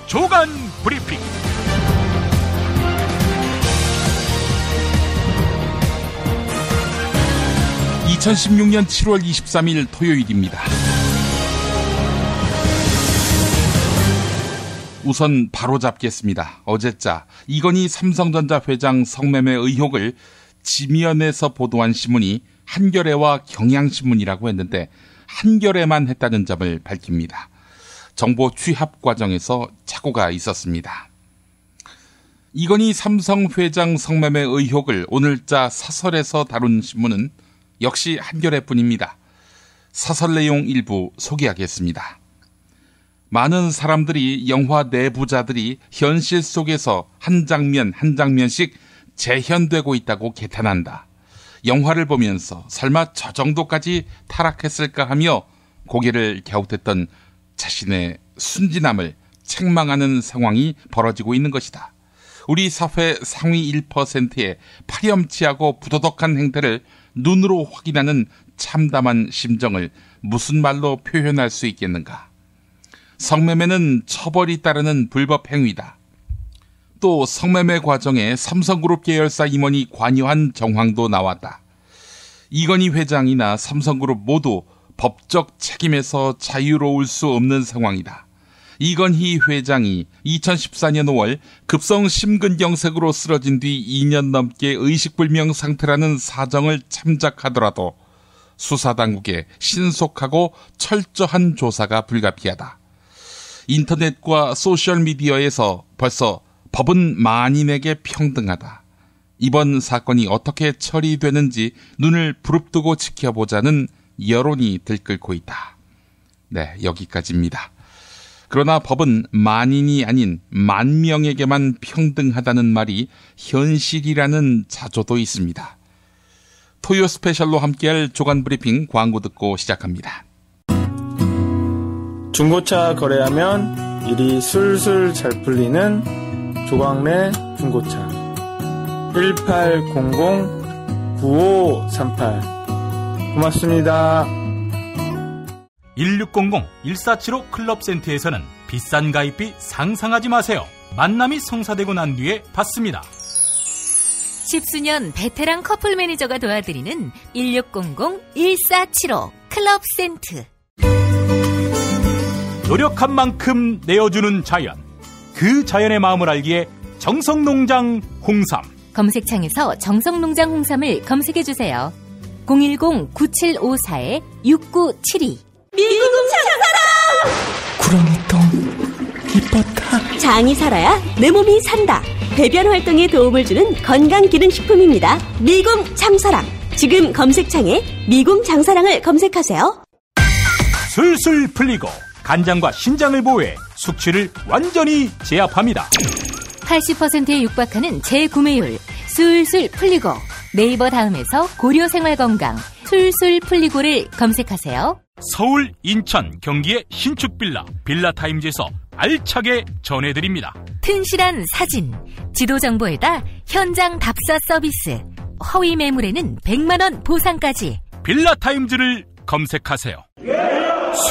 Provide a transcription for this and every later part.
주간 브리핑. (2016년 7월 23일) 토요일입니다. 우선 바로 잡겠습니다. 어제자 이건희 삼성전자 회장 성매매 의혹을 지면에서 보도한 신문이 한겨레와 경향신문이라고 했는데 한겨레만 했다는 점을 밝힙니다. 정보 취합 과정에서 착오가 있었습니다. 이건희 삼성 회장 성매매 의혹을 오늘자 사설에서 다룬 신문은 역시 한겨레뿐입니다. 사설 내용 일부 소개하겠습니다. 많은 사람들이 영화 내부자들이 현실 속에서 한 장면 한 장면씩 재현되고 있다고 개탄한다. 영화를 보면서 설마 저 정도까지 타락했을까 하며 고개를 갸웃했던 자신의 순진함을 책망하는 상황이 벌어지고 있는 것이다. 우리 사회 상위 1%의 파렴치하고 부도덕한 행태를 눈으로 확인하는 참담한 심정을 무슨 말로 표현할 수 있겠는가. 성매매는 처벌이 따르는 불법 행위다. 또 성매매 과정에 삼성그룹 계열사 임원이 관여한 정황도 나왔다. 이건희 회장이나 삼성그룹 모두 법적 책임에서 자유로울 수 없는 상황이다. 이건희 회장이 2014년 5월 급성 심근경색으로 쓰러진 뒤 2년 넘게 의식불명 상태라는 사정을 참작하더라도 수사당국의 신속하고 철저한 조사가 불가피하다. 인터넷과 소셜미디어에서 벌써 법은 만인에게 평등하다. 이번 사건이 어떻게 처리되는지 눈을 부릅뜨고 지켜보자는 여론이 들끓고 있다. 네, 여기까지입니다. 그러나 법은 만인이 아닌 만명에게만 평등하다는 말이 현실이라는 자조도 있습니다. 토요 스페셜로 함께할 조간브리핑 광고 듣고 시작합니다. 중고차 거래하면 일이 술술 잘 풀리는 조광래 중고차 1800-9538 고맙습니다. 1600-1475 클럽센터에서는 비싼 가입비 상상하지 마세요. 만남이 성사되고 난 뒤에 받습니다. 10수년 베테랑 커플 매니저가 도와드리는 1600-1475 클럽센터. 노력한 만큼 내어주는 자연, 그 자연의 마음을 알기에 정성농장 홍삼. 검색창에서 정성농장 홍삼을 검색해주세요. 010-9754-6972. 미궁 장사랑! 구렁이똥 이뻤다. 장이 살아야 내 몸이 산다. 배변 활동에 도움을 주는 건강기능식품입니다. 미궁 장사랑. 지금 검색창에 미궁 장사랑을 검색하세요. 술술 풀리고 간장과 신장을 보호해 숙취를 완전히 제압합니다. 80%에 육박하는 재구매율 술술 풀리고. 네이버 다음에서 고려생활건강 술술 풀리고를 검색하세요. 서울, 인천, 경기의 신축 빌라타임즈에서 알차게 전해드립니다. 튼실한 사진, 지도 정보에다 현장 답사 서비스, 허위 매물에는 100만원 보상까지. 빌라타임즈를 검색하세요.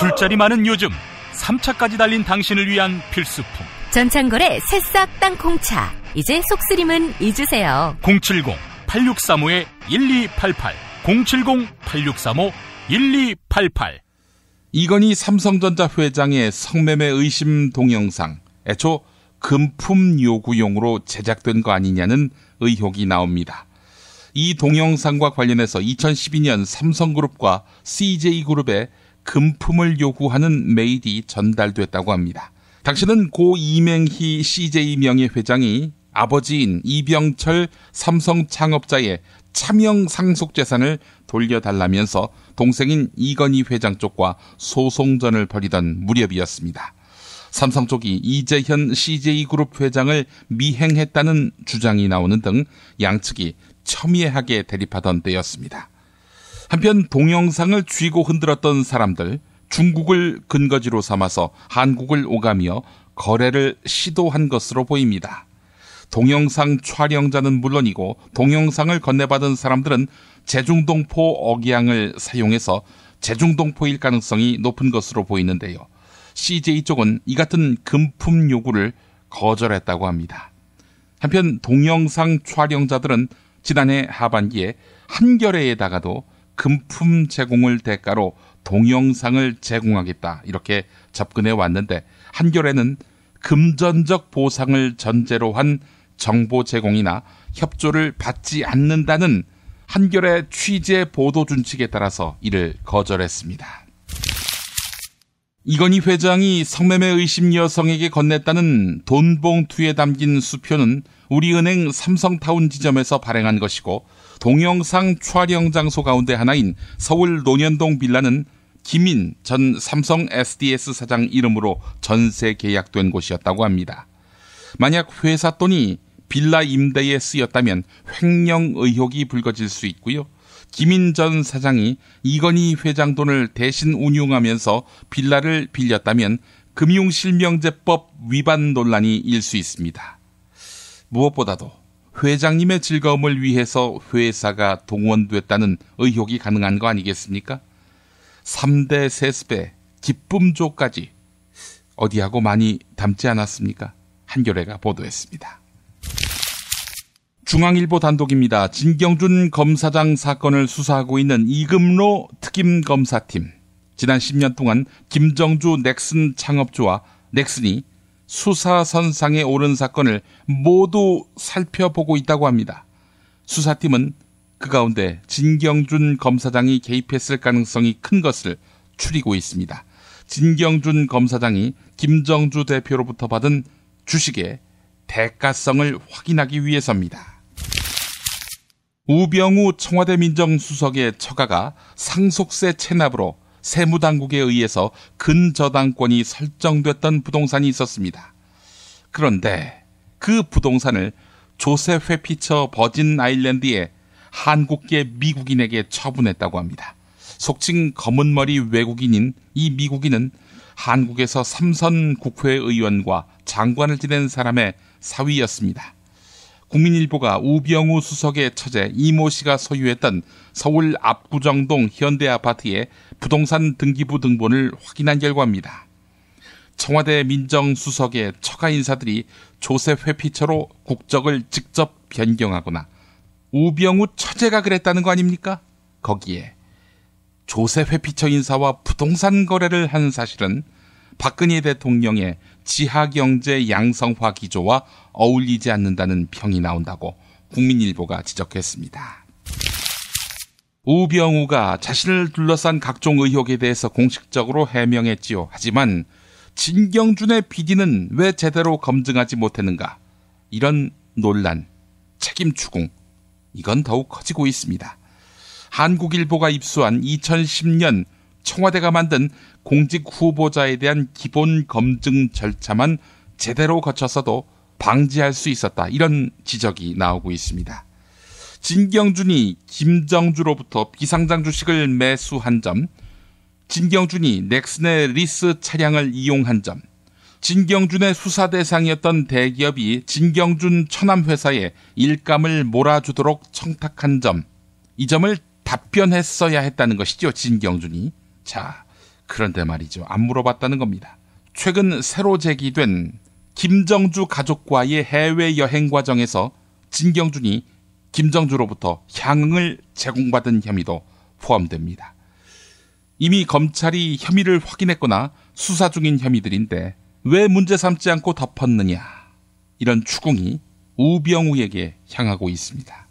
술자리 많은 요즘 3차까지 달린 당신을 위한 필수품. 전창걸의 새싹 땅콩차. 이제 속쓰림은 잊으세요. 070-8635-1288 070-8635-1288. 이건희 삼성전자 회장의 성매매 의심 동영상, 애초 금품 요구용으로 제작된 거 아니냐는 의혹이 나옵니다. 이 동영상과 관련해서 2012년 삼성그룹과 CJ그룹에 금품을 요구하는 메일이 전달됐다고 합니다. 당시는 고 이맹희 CJ 명예회장이 아버지인 이병철 삼성 창업자의 차명 상속재산을 돌려달라면서 동생인 이건희 회장 쪽과 소송전을 벌이던 무렵이었습니다. 삼성 쪽이 이재현 CJ그룹 회장을 미행했다는 주장이 나오는 등 양측이 첨예하게 대립하던 때였습니다. 한편 동영상을 쥐고 흔들었던 사람들, 중국을 근거지로 삼아서 한국을 오가며 거래를 시도한 것으로 보입니다. 동영상 촬영자는 물론이고 동영상을 건네받은 사람들은 제중동포 억양을 사용해서 제중동포일 가능성이 높은 것으로 보이는데요. CJ 쪽은 이 같은 금품 요구를 거절했다고 합니다. 한편 동영상 촬영자들은 지난해 하반기에 한겨레에다가도 금품 제공을 대가로 동영상을 제공하겠다 이렇게 접근해 왔는데, 한겨레는 금전적 보상을 전제로 한 정보 제공이나 협조를 받지 않는다는 한겨레 취재 보도 준칙에 따라서 이를 거절했습니다. 이건희 회장이 성매매 의심 여성에게 건넸다는 돈 봉투에 담긴 수표는 우리은행 삼성타운 지점에서 발행한 것이고, 동영상 촬영 장소 가운데 하나인 서울 논현동 빌라는 김인 전 삼성 SDS 사장 이름으로 전세 계약된 곳이었다고 합니다. 만약 회사 돈이 빌라 임대에 쓰였다면 횡령 의혹이 불거질 수 있고요. 김인 전 사장이 이건희 회장 돈을 대신 운용하면서 빌라를 빌렸다면 금융실명제법 위반 논란이 일 수 있습니다. 무엇보다도 회장님의 즐거움을 위해서 회사가 동원됐다는 의혹이 가능한 거 아니겠습니까? 3대 세습의 기쁨조까지 어디하고 많이 닮지 않았습니까? 한겨레가 보도했습니다. 중앙일보 단독입니다. 진경준 검사장 사건을 수사하고 있는 이금로 특임검사팀. 지난 10년 동안 김정주 넥슨 창업주와 넥슨이 수사선상에 오른 사건을 모두 살펴보고 있다고 합니다. 수사팀은 그 가운데 진경준 검사장이 개입했을 가능성이 큰 것을 추리고 있습니다. 진경준 검사장이 김정주 대표로부터 받은 주식의 대가성을 확인하기 위해서입니다. 우병우 청와대 민정수석의 처가가 상속세 체납으로 세무당국에 의해서 근저당권이 설정됐던 부동산이 있었습니다. 그런데 그 부동산을 조셉 회피처 버진 아일랜드의 한국계 미국인에게 처분했다고 합니다. 속칭 검은머리 외국인인 이 미국인은 한국에서 3선 국회의원과 장관을 지낸 사람의 사위였습니다. 국민일보가 우병우 수석의 처제 이모 씨가 소유했던 서울 압구정동 현대아파트의 부동산 등기부 등본을 확인한 결과입니다. 청와대 민정수석의 처가 인사들이 조셉 회피처로 국적을 직접 변경하거나 우병우 처제가 그랬다는 거 아닙니까? 거기에 조셉 회피처 인사와 부동산 거래를 한 사실은 박근혜 대통령의 지하경제 양성화 기조와 어울리지 않는다는 평이 나온다고 국민일보가 지적했습니다. 우병우가 자신을 둘러싼 각종 의혹에 대해서 공식적으로 해명했지요. 하지만 진경준의 비리는 왜 제대로 검증하지 못했는가? 이런 논란, 책임 추궁, 이건 더욱 커지고 있습니다. 한국일보가 입수한 2010년 청와대가 만든 공직 후보자에 대한 기본 검증 절차만 제대로 거쳤어도 방지할 수 있었다. 이런 지적이 나오고 있습니다. 진경준이 김정주로부터 비상장 주식을 매수한 점, 진경준이 넥슨의 리스 차량을 이용한 점, 진경준의 수사 대상이었던 대기업이 진경준 처남회사에 일감을 몰아주도록 청탁한 점, 이 점을 답변했어야 했다는 것이죠, 진경준이. 자, 그런데 말이죠. 안 물어봤다는 겁니다. 최근 새로 제기된 김정주 가족과의 해외여행 과정에서 진경준이 김정주로부터 향응을 제공받은 혐의도 포함됩니다. 이미 검찰이 혐의를 확인했거나 수사 중인 혐의들인데 왜 문제 삼지 않고 덮었느냐, 이런 추궁이 우병우에게 향하고 있습니다.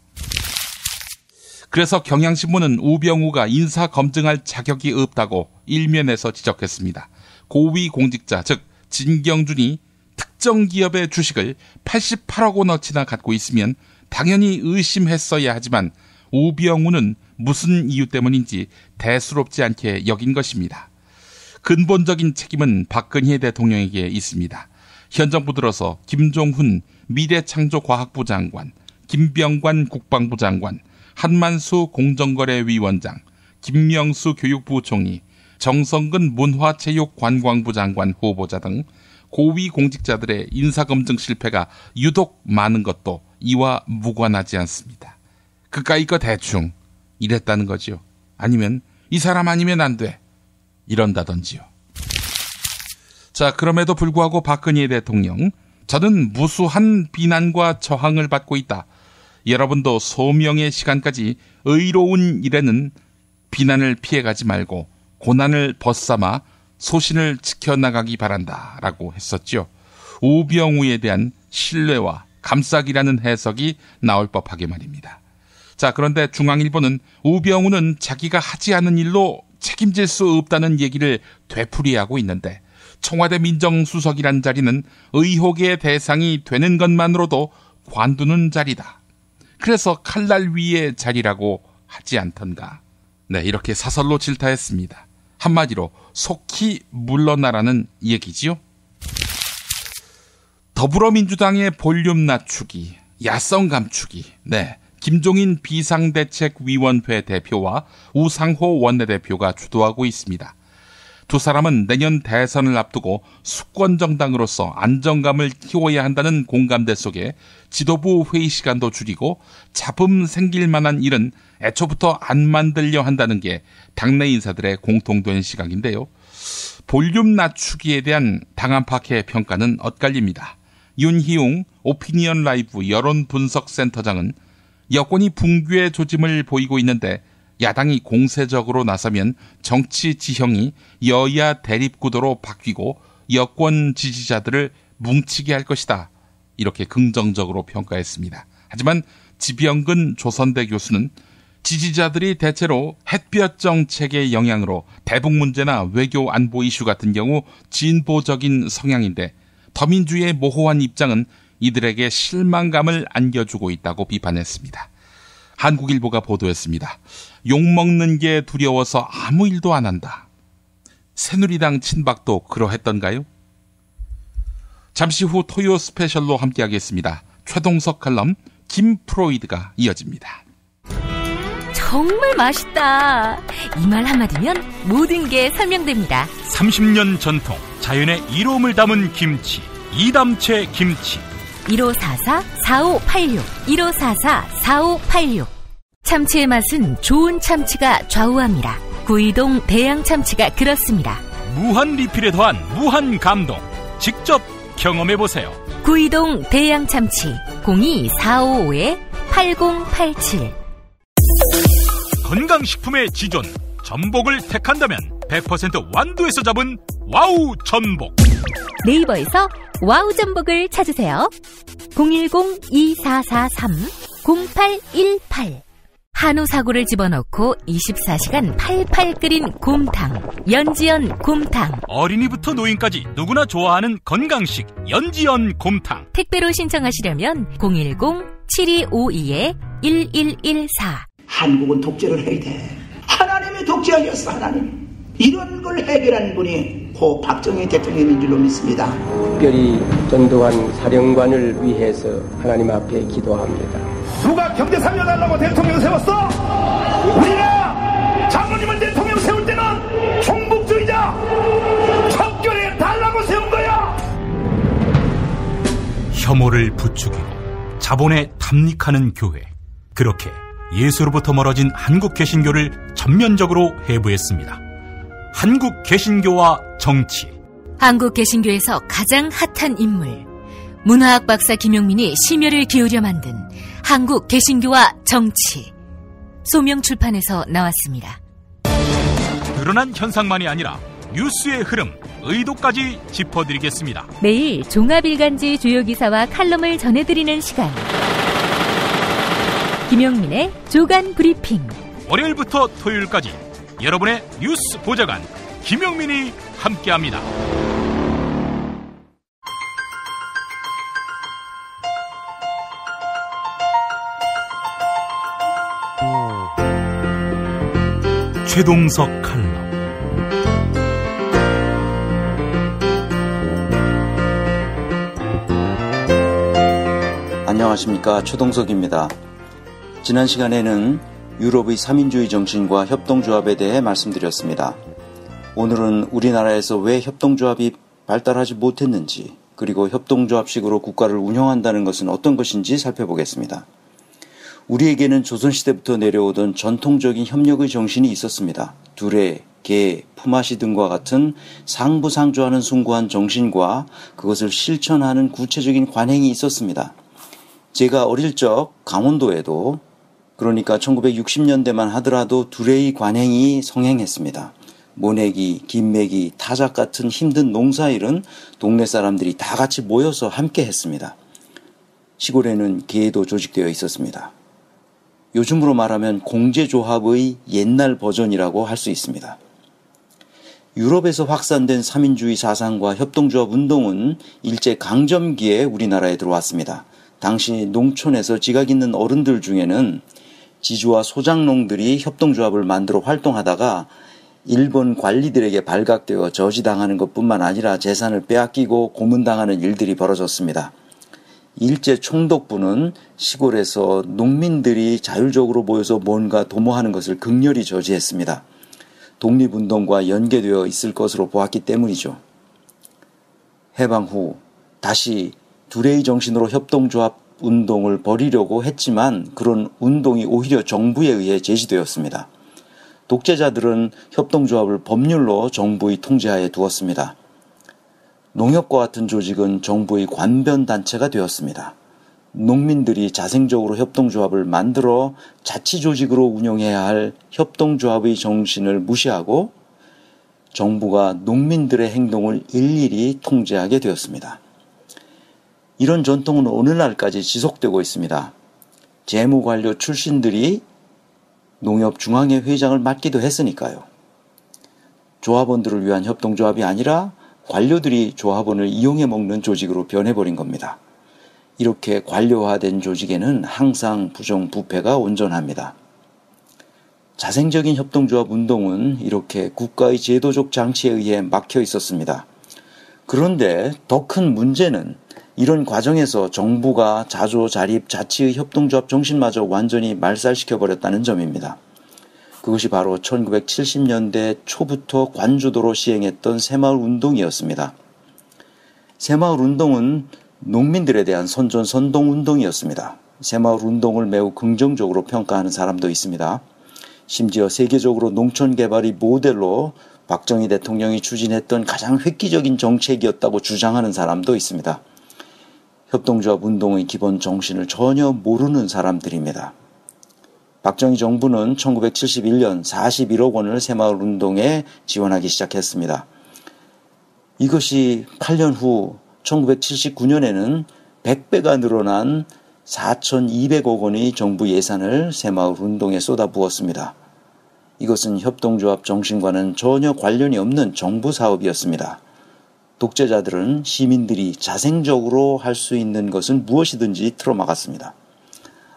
그래서 경향신문은 우병우가 인사 검증할 자격이 없다고 일면에서 지적했습니다. 고위 공직자, 즉 진경준이 특정 기업의 주식을 88억 원어치나 갖고 있으면 당연히 의심했어야 하지만 우병우는 무슨 이유 때문인지 대수롭지 않게 여긴 것입니다. 근본적인 책임은 박근혜 대통령에게 있습니다. 현 정부 들어서 김종훈 미래창조과학부 장관, 김병관 국방부 장관, 한만수 공정거래위원장, 김명수 교육부 총리, 정성근 문화체육관광부 장관 후보자 등 고위 공직자들의 인사검증 실패가 유독 많은 것도 이와 무관하지 않습니다. 그까이 거 대충 이랬다는 거지요. 아니면 이 사람 아니면 안 돼, 이런다던지요. 자, 그럼에도 불구하고 박근혜 대통령, 저는 무수한 비난과 저항을 받고 있다. 여러분도 소명의 시간까지 의로운 일에는 비난을 피해가지 말고 고난을 벗삼아 소신을 지켜나가기 바란다 라고 했었죠. 우병우에 대한 신뢰와 감싸기라는 해석이 나올 법하게 말입니다. 자, 그런데 중앙일보는 우병우는 자기가 하지 않은 일로 책임질 수 없다는 얘기를 되풀이하고 있는데, 청와대 민정수석이란 자리는 의혹의 대상이 되는 것만으로도 관두는 자리다. 그래서 칼날 위의 자리라고 하지 않던가. 네, 이렇게 사설로 질타했습니다. 한마디로 속히 물러나라는 얘기지요. 더불어민주당의 볼륨 낮추기, 야성 감추기. 네, 김종인 비상대책위원회 대표와 우상호 원내대표가 주도하고 있습니다. 두 사람은 내년 대선을 앞두고 수권정당으로서 안정감을 키워야 한다는 공감대 속에 지도부 회의 시간도 줄이고 잡음 생길 만한 일은 애초부터 안 만들려 한다는 게 당내 인사들의 공통된 시각인데요. 볼륨 낮추기에 대한 당 안팎의 평가는 엇갈립니다. 윤희웅 오피니언 라이브 여론분석센터장은 여권이 붕괴의 조짐을 보이고 있는데 야당이 공세적으로 나서면 정치 지형이 여야 대립구도로 바뀌고 여권 지지자들을 뭉치게 할 것이다. 이렇게 긍정적으로 평가했습니다. 하지만 지병근 조선대 교수는 지지자들이 대체로 햇볕 정책의 영향으로 대북 문제나 외교 안보 이슈 같은 경우 진보적인 성향인데 더민주의 모호한 입장은 이들에게 실망감을 안겨주고 있다고 비판했습니다. 한국일보가 보도했습니다. 욕먹는 게 두려워서 아무 일도 안 한다. 새누리당 친박도 그러했던가요? 잠시 후 토요 스페셜로 함께하겠습니다. 최동석 칼럼 김프로이드가 이어집니다. 정말 맛있다. 이 말 한마디면 모든 게 설명됩니다. 30년 전통, 자연의 이로움을 담은 김치, 이담채 김치. 1544-4586 1544-4586. 참치의 맛은 좋은 참치가 좌우합니다. 구이동 대양참치가 그렇습니다. 무한 리필에 더한 무한 감동. 직접 경험해보세요. 구이동 대양참치 02-455-8087. 건강식품의 지존 전복을 택한다면 100% 완도에서 잡은 와우 전복. 네이버에서 와우 전복을 찾으세요. 010-2443-0818. 한우 사고를 집어넣고 24시간 팔팔 끓인 곰탕, 연지연 곰탕. 어린이부터 노인까지 누구나 좋아하는 건강식 연지연 곰탕. 택배로 신청하시려면 010-7252-1114. 한국은 독재를 해야 돼. 하나님이 독재하셨어. 하나님. 이런 걸 해결한 분이 고 박정희 대통령인 줄로 믿습니다. 특별히 전두환 사령관을 위해서 하나님 앞에 기도합니다. 누가 경제 살려달라고 대통령 세웠어? 우리가 장모님을 대통령 세울 때는 종북주의자 척결해 달라고 세운 거야. 혐오를 부추기고 자본에 탐닉하는 교회. 그렇게 예수로부터 멀어진 한국 개신교를 전면적으로 해부했습니다. 한국 개신교와 정치. 한국 개신교에서 가장 핫한 인물, 문화학 박사 김용민이 심혈을 기울여 만든 한국 개신교와 정치. 소명출판에서 나왔습니다. 드러난 현상만이 아니라 뉴스의 흐름, 의도까지 짚어드리겠습니다. 매일 종합일간지 주요 기사와 칼럼을 전해드리는 시간. 김용민의 조간 브리핑. 월요일부터 토요일까지 여러분의 뉴스 보좌관 김용민이 함께합니다. 최동석 칼럼. 안녕하십니까, 최동석입니다. 지난 시간에는 유럽의 3인주의 정신과 협동조합에 대해 말씀드렸습니다. 오늘은 우리나라에서 왜 협동조합이 발달하지 못했는지, 그리고 협동조합식으로 국가를 운영한다는 것은 어떤 것인지 살펴보겠습니다. 우리에게는 조선시대부터 내려오던 전통적인 협력의 정신이 있었습니다. 둘의 개, 품앗이 등과 같은 상부상조하는 숭고한 정신과 그것을 실천하는 구체적인 관행이 있었습니다. 제가 어릴 적 강원도에도 그러니까 1960년대만 하더라도 두레이 관행이 성행했습니다. 모내기, 김매기, 타작 같은 힘든 농사일은 동네 사람들이 다 같이 모여서 함께 했습니다. 시골에는 계도 조직되어 있었습니다. 요즘으로 말하면 공제조합의 옛날 버전이라고 할 수 있습니다. 유럽에서 확산된 삼인주의 사상과 협동조합 운동은 일제강점기에 우리나라에 들어왔습니다. 당시 농촌에서 지각 있는 어른들 중에는 지주와 소장농들이 협동조합을 만들어 활동하다가 일본 관리들에게 발각되어 저지당하는 것뿐만 아니라 재산을 빼앗기고 고문당하는 일들이 벌어졌습니다. 일제 총독부는 시골에서 농민들이 자율적으로 모여서 뭔가 도모하는 것을 극렬히 저지했습니다. 독립운동과 연계되어 있을 것으로 보았기 때문이죠. 해방 후 다시 두레이 정신으로 협동조합 운동을 벌이려고 했지만 그런 운동이 오히려 정부에 의해 제지되었습니다. 독재자들은 협동조합을 법률로 정부의 통제하에 두었습니다. 농협과 같은 조직은 정부의 관변단체가 되었습니다. 농민들이 자생적으로 협동조합을 만들어 자치조직으로 운영해야 할 협동조합의 정신을 무시하고 정부가 농민들의 행동을 일일이 통제하게 되었습니다. 이런 전통은 오늘날까지 지속되고 있습니다. 재무관료 출신들이 농협 중앙회 회장을 맡기도 했으니까요. 조합원들을 위한 협동조합이 아니라 관료들이 조합원을 이용해 먹는 조직으로 변해버린 겁니다. 이렇게 관료화된 조직에는 항상 부정부패가 온전합니다. 자생적인 협동조합 운동은 이렇게 국가의 제도적 장치에 의해 막혀 있었습니다. 그런데 더 큰 문제는 이런 과정에서 정부가 자조자립 자치의 협동조합 정신마저 완전히 말살시켜버렸다는 점입니다. 그것이 바로 1970년대 초부터 관주도로 시행했던 새마을 운동이었습니다. 새마을 운동은 농민들에 대한 선전-선동 운동이었습니다. 새마을 운동을 매우 긍정적으로 평가하는 사람도 있습니다. 심지어 세계적으로 농촌 개발의 모델로 박정희 대통령이 추진했던 가장 획기적인 정책이었다고 주장하는 사람도 있습니다. 협동조합 운동의 기본 정신을 전혀 모르는 사람들입니다. 박정희 정부는 1971년 41억 원을 새마을 운동에 지원하기 시작했습니다. 이것이 8년 후 1979년에는 100배가 늘어난 4,200억 원의 정부 예산을 새마을 운동에 쏟아부었습니다. 이것은 협동조합 정신과는 전혀 관련이 없는 정부 사업이었습니다. 독재자들은 시민들이 자생적으로 할 수 있는 것은 무엇이든지 틀어막았습니다.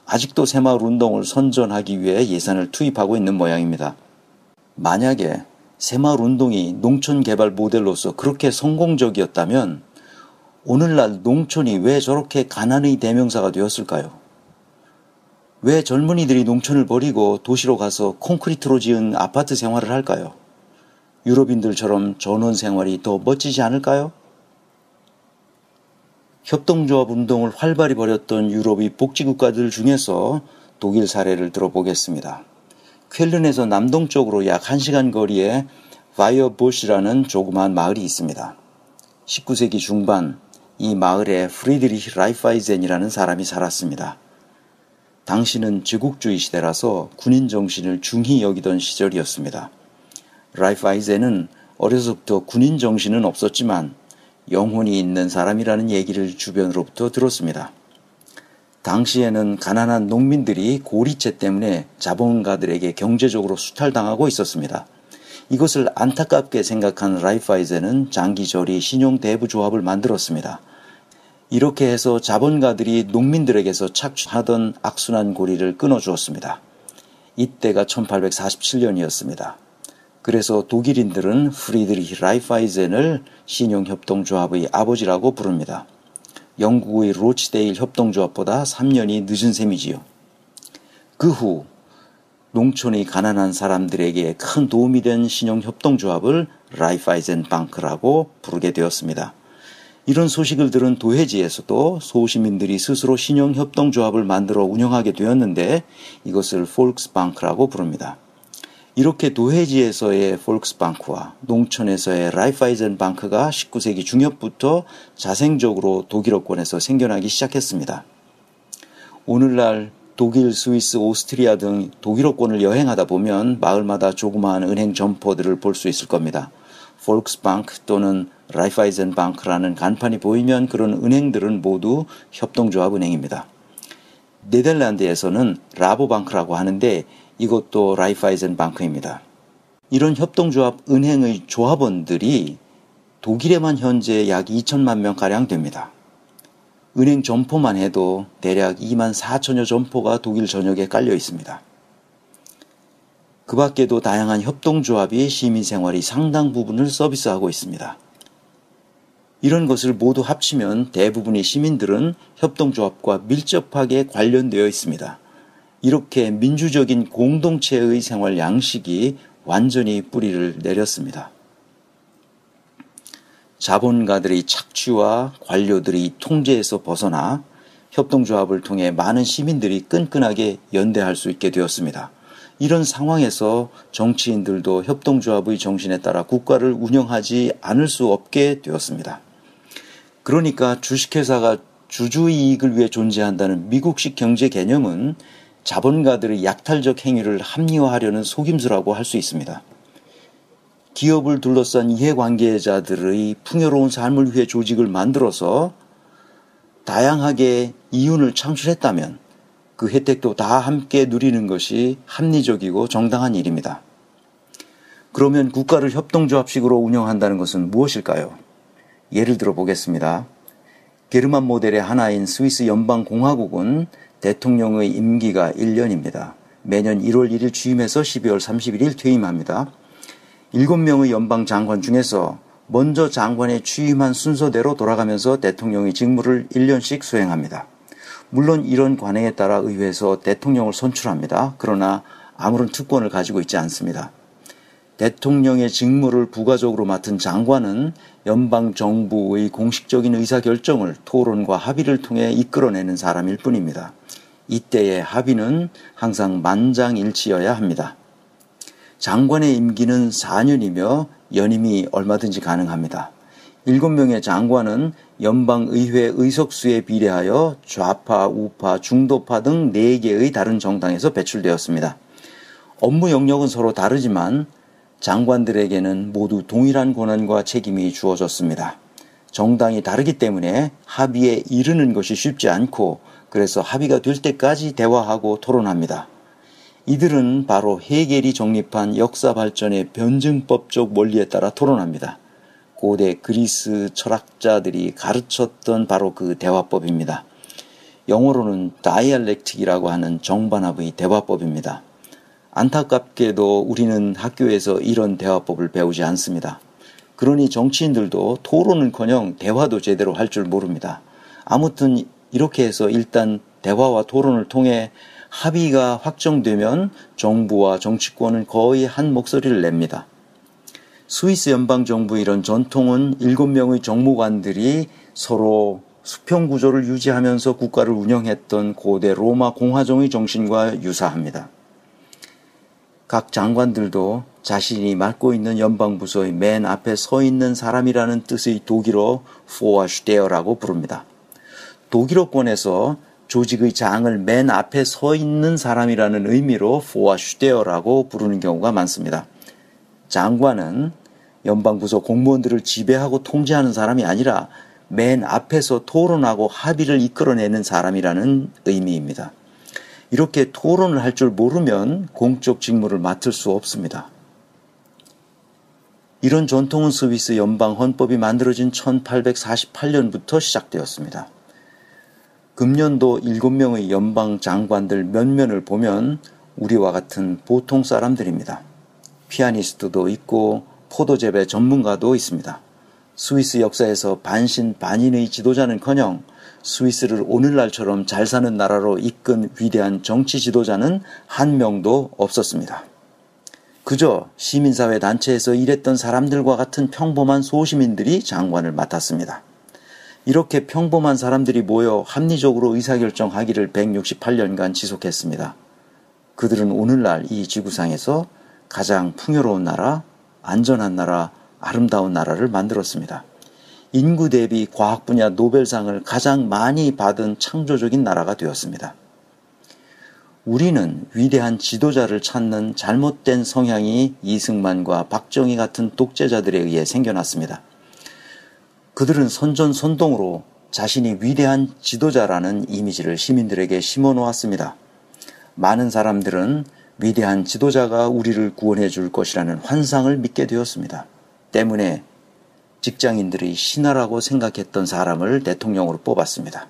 아직도 새마을 운동을 선전하기 위해 예산을 투입하고 있는 모양입니다. 만약에 새마을 운동이 농촌 개발 모델로서 그렇게 성공적이었다면 오늘날 농촌이 왜 저렇게 가난의 대명사가 되었을까요? 왜 젊은이들이 농촌을 버리고 도시로 가서 콘크리트로 지은 아파트 생활을 할까요? 유럽인들처럼 전원 생활이 더 멋지지 않을까요? 협동조합 운동을 활발히 벌였던 유럽의 복지국가들 중에서 독일 사례를 들어보겠습니다. 쾰른에서 남동쪽으로 약 1시간 거리에 바이어보시라는 조그마한 마을이 있습니다. 19세기 중반 이 마을에 프리드리히 라이프아이젠이라는 사람이 살았습니다. 당시는 제국주의 시대라서 군인 정신을 중히 여기던 시절이었습니다. 라이프아이젠은 어려서부터 군인 정신은 없었지만 영혼이 있는 사람이라는 얘기를 주변으로부터 들었습니다. 당시에는 가난한 농민들이 고리채 때문에 자본가들에게 경제적으로 수탈당하고 있었습니다. 이것을 안타깝게 생각한 라이프아이젠은 장기저리 신용대부조합을 만들었습니다. 이렇게 해서 자본가들이 농민들에게서 착취하던 악순환 고리를 끊어주었습니다. 이때가 1847년이었습니다. 그래서 독일인들은 프리드리히 라이프아이젠을 신용협동조합의 아버지라고 부릅니다. 영국의 로치데일 협동조합보다 3년이 늦은 셈이지요. 그 후 농촌의 가난한 사람들에게 큰 도움이 된 신용협동조합을 라이프아이젠 방크라고 부르게 되었습니다. 이런 소식을 들은 도해지에서도 소시민들이 스스로 신용협동조합을 만들어 운영하게 되었는데 이것을 폴크스방크라고 부릅니다. 이렇게 도해지에서의 폴크스방크와 농촌에서의 라이프아이젠방크가 19세기 중엽부터 자생적으로 독일어권에서 생겨나기 시작했습니다. 오늘날 독일, 스위스, 오스트리아 등 독일어권을 여행하다 보면 마을마다 조그마한 은행 점포들을 볼 수 있을 겁니다. 폴크스방크 또는 라이프아이젠방크라는 간판이 보이면 그런 은행들은 모두 협동조합 은행입니다. 네덜란드에서는 라보방크라고 하는데 이것도 라이프아이젠방크입니다. 이런 협동조합 은행의 조합원들이 독일에만 현재 약 2천만 명가량 됩니다. 은행 점포만 해도 대략 2만 4천여 점포가 독일 전역에 깔려 있습니다. 그 밖에도 다양한 협동조합이 시민생활의 상당 부분을 서비스하고 있습니다. 이런 것을 모두 합치면 대부분의 시민들은 협동조합과 밀접하게 관련되어 있습니다. 이렇게 민주적인 공동체의 생활 양식이 완전히 뿌리를 내렸습니다. 자본가들의 착취와 관료들의 통제에서 벗어나 협동조합을 통해 많은 시민들이 끈끈하게 연대할 수 있게 되었습니다. 이런 상황에서 정치인들도 협동조합의 정신에 따라 국가를 운영하지 않을 수 없게 되었습니다. 그러니까 주식회사가 주주이익을 위해 존재한다는 미국식 경제 개념은 자본가들의 약탈적 행위를 합리화하려는 속임수라고 할 수 있습니다. 기업을 둘러싼 이해관계자들의 풍요로운 삶을 위해 조직을 만들어서 다양하게 이윤을 창출했다면 그 혜택도 다 함께 누리는 것이 합리적이고 정당한 일입니다. 그러면 국가를 협동조합식으로 운영한다는 것은 무엇일까요? 예를 들어 보겠습니다. 게르만 모델의 하나인 스위스 연방공화국은 대통령의 임기가 1년입니다. 매년 1월 1일 취임해서 12월 31일 퇴임합니다. 7명의 연방장관 중에서 먼저 장관에 취임한 순서대로 돌아가면서 대통령의 직무를 1년씩 수행합니다. 물론 이런 관행에 따라 의회에서 대통령을 선출합니다. 그러나 아무런 특권을 가지고 있지 않습니다. 대통령의 직무를 부가적으로 맡은 장관은 연방정부의 공식적인 의사결정을 토론과 합의를 통해 이끌어내는 사람일 뿐입니다. 이때의 합의는 항상 만장일치여야 합니다. 장관의 임기는 4년이며 연임이 얼마든지 가능합니다. 7명의 장관은 연방의회 의석수에 비례하여 좌파, 우파, 중도파 등 4개의 다른 정당에서 배출되었습니다. 업무 영역은 서로 다르지만 장관들에게는 모두 동일한 권한과 책임이 주어졌습니다. 정당이 다르기 때문에 합의에 이르는 것이 쉽지 않고 그래서 합의가 될 때까지 대화하고 토론합니다. 이들은 바로 헤겔이 정립한 역사 발전의 변증법적 원리에 따라 토론합니다. 고대 그리스 철학자들이 가르쳤던 바로 그 대화법입니다. 영어로는 다이알렉틱이라고 하는 정반합의 대화법입니다. 안타깝게도 우리는 학교에서 이런 대화법을 배우지 않습니다. 그러니 정치인들도 토론은커녕 대화도 제대로 할 줄 모릅니다. 아무튼 이렇게 해서 일단 대화와 토론을 통해 합의가 확정되면 정부와 정치권은 거의 한 목소리를 냅니다. 스위스 연방정부의 이런 전통은 7명의 정무관들이 서로 수평 구조를 유지하면서 국가를 운영했던 고대 로마 공화정의 정신과 유사합니다. 각 장관들도 자신이 맡고 있는 연방부서의 맨 앞에 서 있는 사람이라는 뜻의 독일어 포아슈테어라고 부릅니다. 독일어권에서 조직의 장을 맨 앞에 서 있는 사람이라는 의미로 포아슈테어라고 부르는 경우가 많습니다. 장관은 연방부서 공무원들을 지배하고 통제하는 사람이 아니라 맨 앞에서 토론하고 합의를 이끌어내는 사람이라는 의미입니다. 이렇게 토론을 할 줄 모르면 공적 직무를 맡을 수 없습니다. 이런 전통은 스위스 연방 헌법이 만들어진 1848년부터 시작되었습니다. 금년도 7명의 연방 장관들 면면을 보면 우리와 같은 보통 사람들입니다. 피아니스트도 있고 포도재배 전문가도 있습니다. 스위스 역사에서 반신반인의 지도자는커녕 스위스를 오늘날처럼 잘 사는 나라로 이끈 위대한 정치 지도자는 한 명도 없었습니다. 그저 시민사회 단체에서 일했던 사람들과 같은 평범한 소시민들이 장관을 맡았습니다. 이렇게 평범한 사람들이 모여 합리적으로 의사결정하기를 168년간 지속했습니다. 그들은 오늘날 이 지구상에서 가장 풍요로운 나라, 안전한 나라, 아름다운 나라를 만들었습니다. 인구 대비 과학 분야 노벨상을 가장 많이 받은 창조적인 나라가 되었습니다. 우리는 위대한 지도자를 찾는 잘못된 성향이 이승만과 박정희 같은 독재자들에 의해 생겨났습니다. 그들은 선전선동으로 자신이 위대한 지도자라는 이미지를 시민들에게 심어놓았습니다. 많은 사람들은 위대한 지도자가 우리를 구원해 줄 것이라는 환상을 믿게 되었습니다. 때문에 직장인들이 신하라고 생각했던 사람을 대통령으로 뽑았습니다.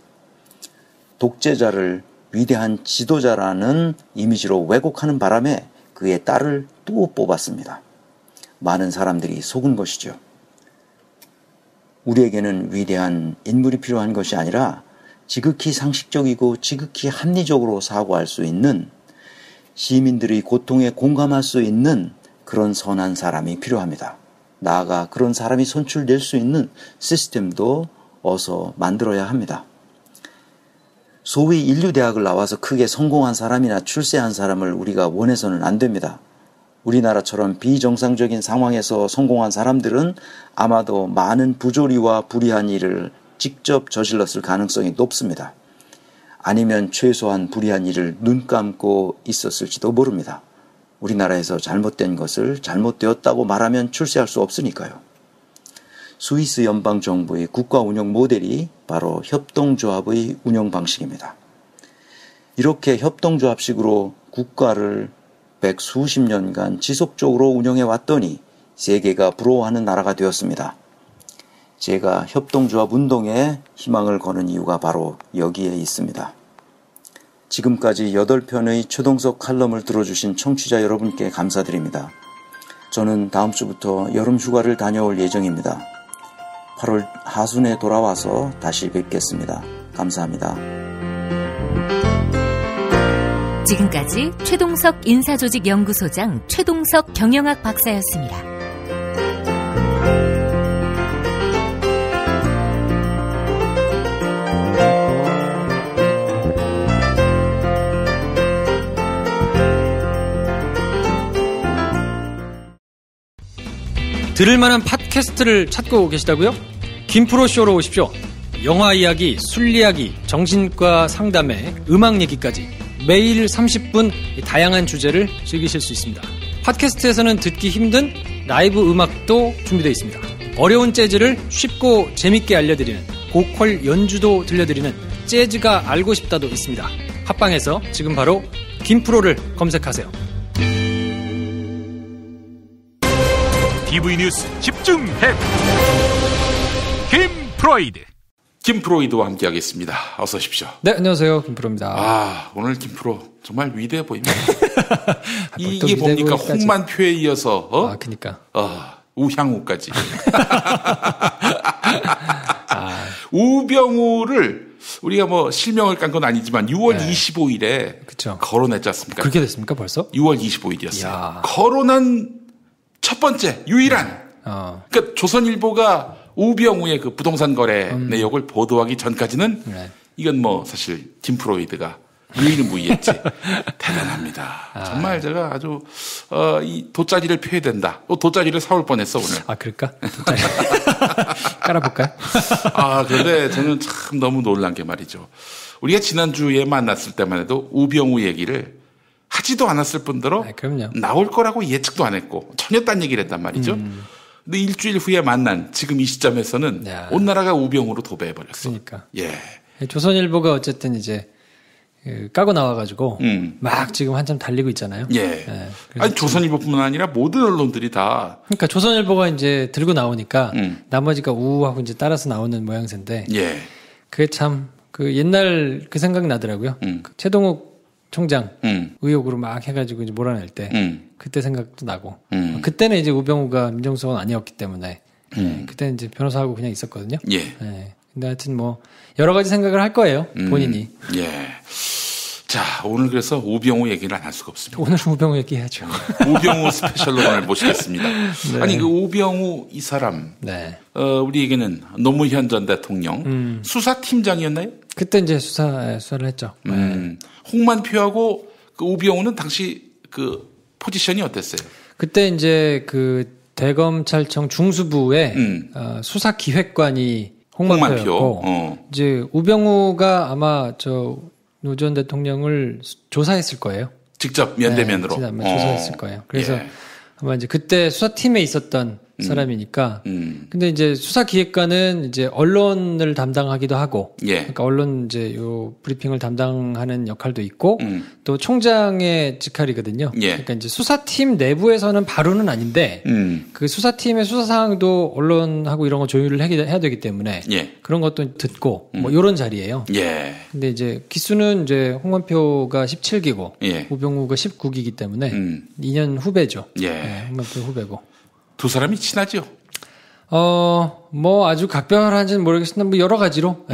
독재자를 위대한 지도자라는 이미지로 왜곡하는 바람에 그의 딸을 또 뽑았습니다. 많은 사람들이 속은 것이죠. 우리에게는 위대한 인물이 필요한 것이 아니라 지극히 상식적이고 지극히 합리적으로 사고할 수 있는, 시민들의 고통에 공감할 수 있는 그런 선한 사람이 필요합니다. 나아가 그런 사람이 선출될 수 있는 시스템도 어서 만들어야 합니다. 소위 인류대학을 나와서 크게 성공한 사람이나 출세한 사람을 우리가 원해서는 안 됩니다. 우리나라처럼 비정상적인 상황에서 성공한 사람들은 아마도 많은 부조리와 불의한 일을 직접 저질렀을 가능성이 높습니다. 아니면 최소한 불의한 일을 눈 감고 있었을지도 모릅니다. 우리나라에서 잘못된 것을 잘못되었다고 말하면 출세할 수 없으니까요. 스위스 연방정부의 국가 운영 모델이 바로 협동조합의 운영 방식입니다. 이렇게 협동조합식으로 국가를 100수십 년간 지속적으로 운영해 왔더니 세계가 부러워하는 나라가 되었습니다. 제가 협동조합 운동에 희망을 거는 이유가 바로 여기에 있습니다. 지금까지 8편의 최동석 칼럼을 들어주신 청취자 여러분께 감사드립니다. 저는 다음 주부터 여름 휴가를 다녀올 예정입니다. 8월 하순에 돌아와서 다시 뵙겠습니다. 감사합니다. 지금까지 최동석 인사조직연구소장 최동석 경영학 박사였습니다. 들을 만한 팟캐스트를 찾고 계시다고요? 김프로쇼로 오십시오. 영화 이야기, 술 이야기, 정신과 상담에 음악 얘기까지 매일 30분 다양한 주제를 즐기실 수 있습니다. 팟캐스트에서는 듣기 힘든 라이브 음악도 준비되어 있습니다. 어려운 재즈를 쉽고 재밌게 알려드리는 보컬 연주도 들려드리는 재즈가 알고 싶다도 있습니다. 팟빵에서 지금 바로 김프로를 검색하세요. TV 뉴스 집중해. 김프로이드. 김프로이드와 함께하겠습니다. 어서 오십시오. 네, 안녕하세요. 김프로입니다. 아, 오늘 김프로 정말 위대해 보입니다. 이게 뭡니까? 홍만표에 이어서 그러니까. 우향우까지. 우병우를 우리가 뭐 실명을 깐 건 아니지만 6월 25일에 그쵸. 거론했지 않습니까? 그렇게 됐습니까 벌써? 6월 25일이었어요. 거론한 첫 번째 유일한. 그러니까 조선일보가 우병우의 그 부동산 거래 내역을 보도하기 전까지는 이건 뭐 사실 김프로이드가 유일무이했지. 대단합니다. 정말 제가 아주 이 돗자리를 펴야 된다. 돗자리를 사올 뻔했어 오늘. 아 그럴까? 돗자리 깔아볼까요? 그런데 저는 참 너무 놀란 게 말이죠. 우리가 지난주에 만났을 때만 해도 우병우 얘기를 하지도 않았을 뿐더러 나올 거라고 예측도 안 했고 전혀 딴 얘기를 했단 말이죠. 근데 일주일 후에 만난 지금 이 시점에서는 온 나라가 우병우로 도배해버렸어. 그러니까. 예. 조선일보가 어쨌든 이제 까고 나와가지고 막 지금 한참 달리고 있잖아요. 예. 아니 조선일보뿐만 아니라 모든 언론들이 다. 그러니까 조선일보가 이제 들고 나오니까 나머지가 우하고 이제 따라서 나오는 모양새인데. 예. 그게 참 그 옛날 그 생각 나더라고요. 그 최동욱 총장 의혹으로 막 해가지고 이제 몰아낼 때 그때 생각도 나고 그때는 이제 우병우가 민정수석은 아니었기 때문에 그때는 이제 변호사하고 그냥 있었거든요. 예. 근데 하여튼 뭐 여러 가지 생각을 할 거예요 본인이. 예. 자 오늘 그래서 우병우 얘기를 안 할 수가 없습니다. 오늘 우병우 얘기해야죠. 우병우 스페셜로 오늘 모시겠습니다. 네. 아니 그 우병우 이 사람 우리에게는 노무현 전 대통령 수사팀장이었나요? 그때 이제 수사를 했죠. 홍만표하고 그 우병우는 당시 그 포지션이 어땠어요? 그때 이제 그 대검찰청 중수부에 수사기획관이 홍만표였고 이제 우병우가 아마 노 전 대통령을 조사했을 거예요. 직접 면대면으로. 네, 아마 조사했을 거예요. 그래서 아마 이제 그때 수사팀에 있었던 사람이니까. 근데 이제 수사기획관은 이제 언론을 담당하기도 하고, 그러니까 언론 이제 요 브리핑을 담당하는 역할도 있고, 또 총장의 직할이거든요. 그러니까 이제 수사팀 내부에서는 바로는 아닌데, 그 수사팀의 수사 사항도 언론하고 이런 거 조율을 해야 되기 때문에 그런 것도 듣고 뭐 이런 자리예요. 근데 이제 기수는 이제 홍만표가 17기고 우병우가 19기이기 때문에 2년 후배죠. 홍만표 후배고. 두 사람이 친하죠? 뭐 아주 각별한지는 모르겠으나 뭐 여러 가지로.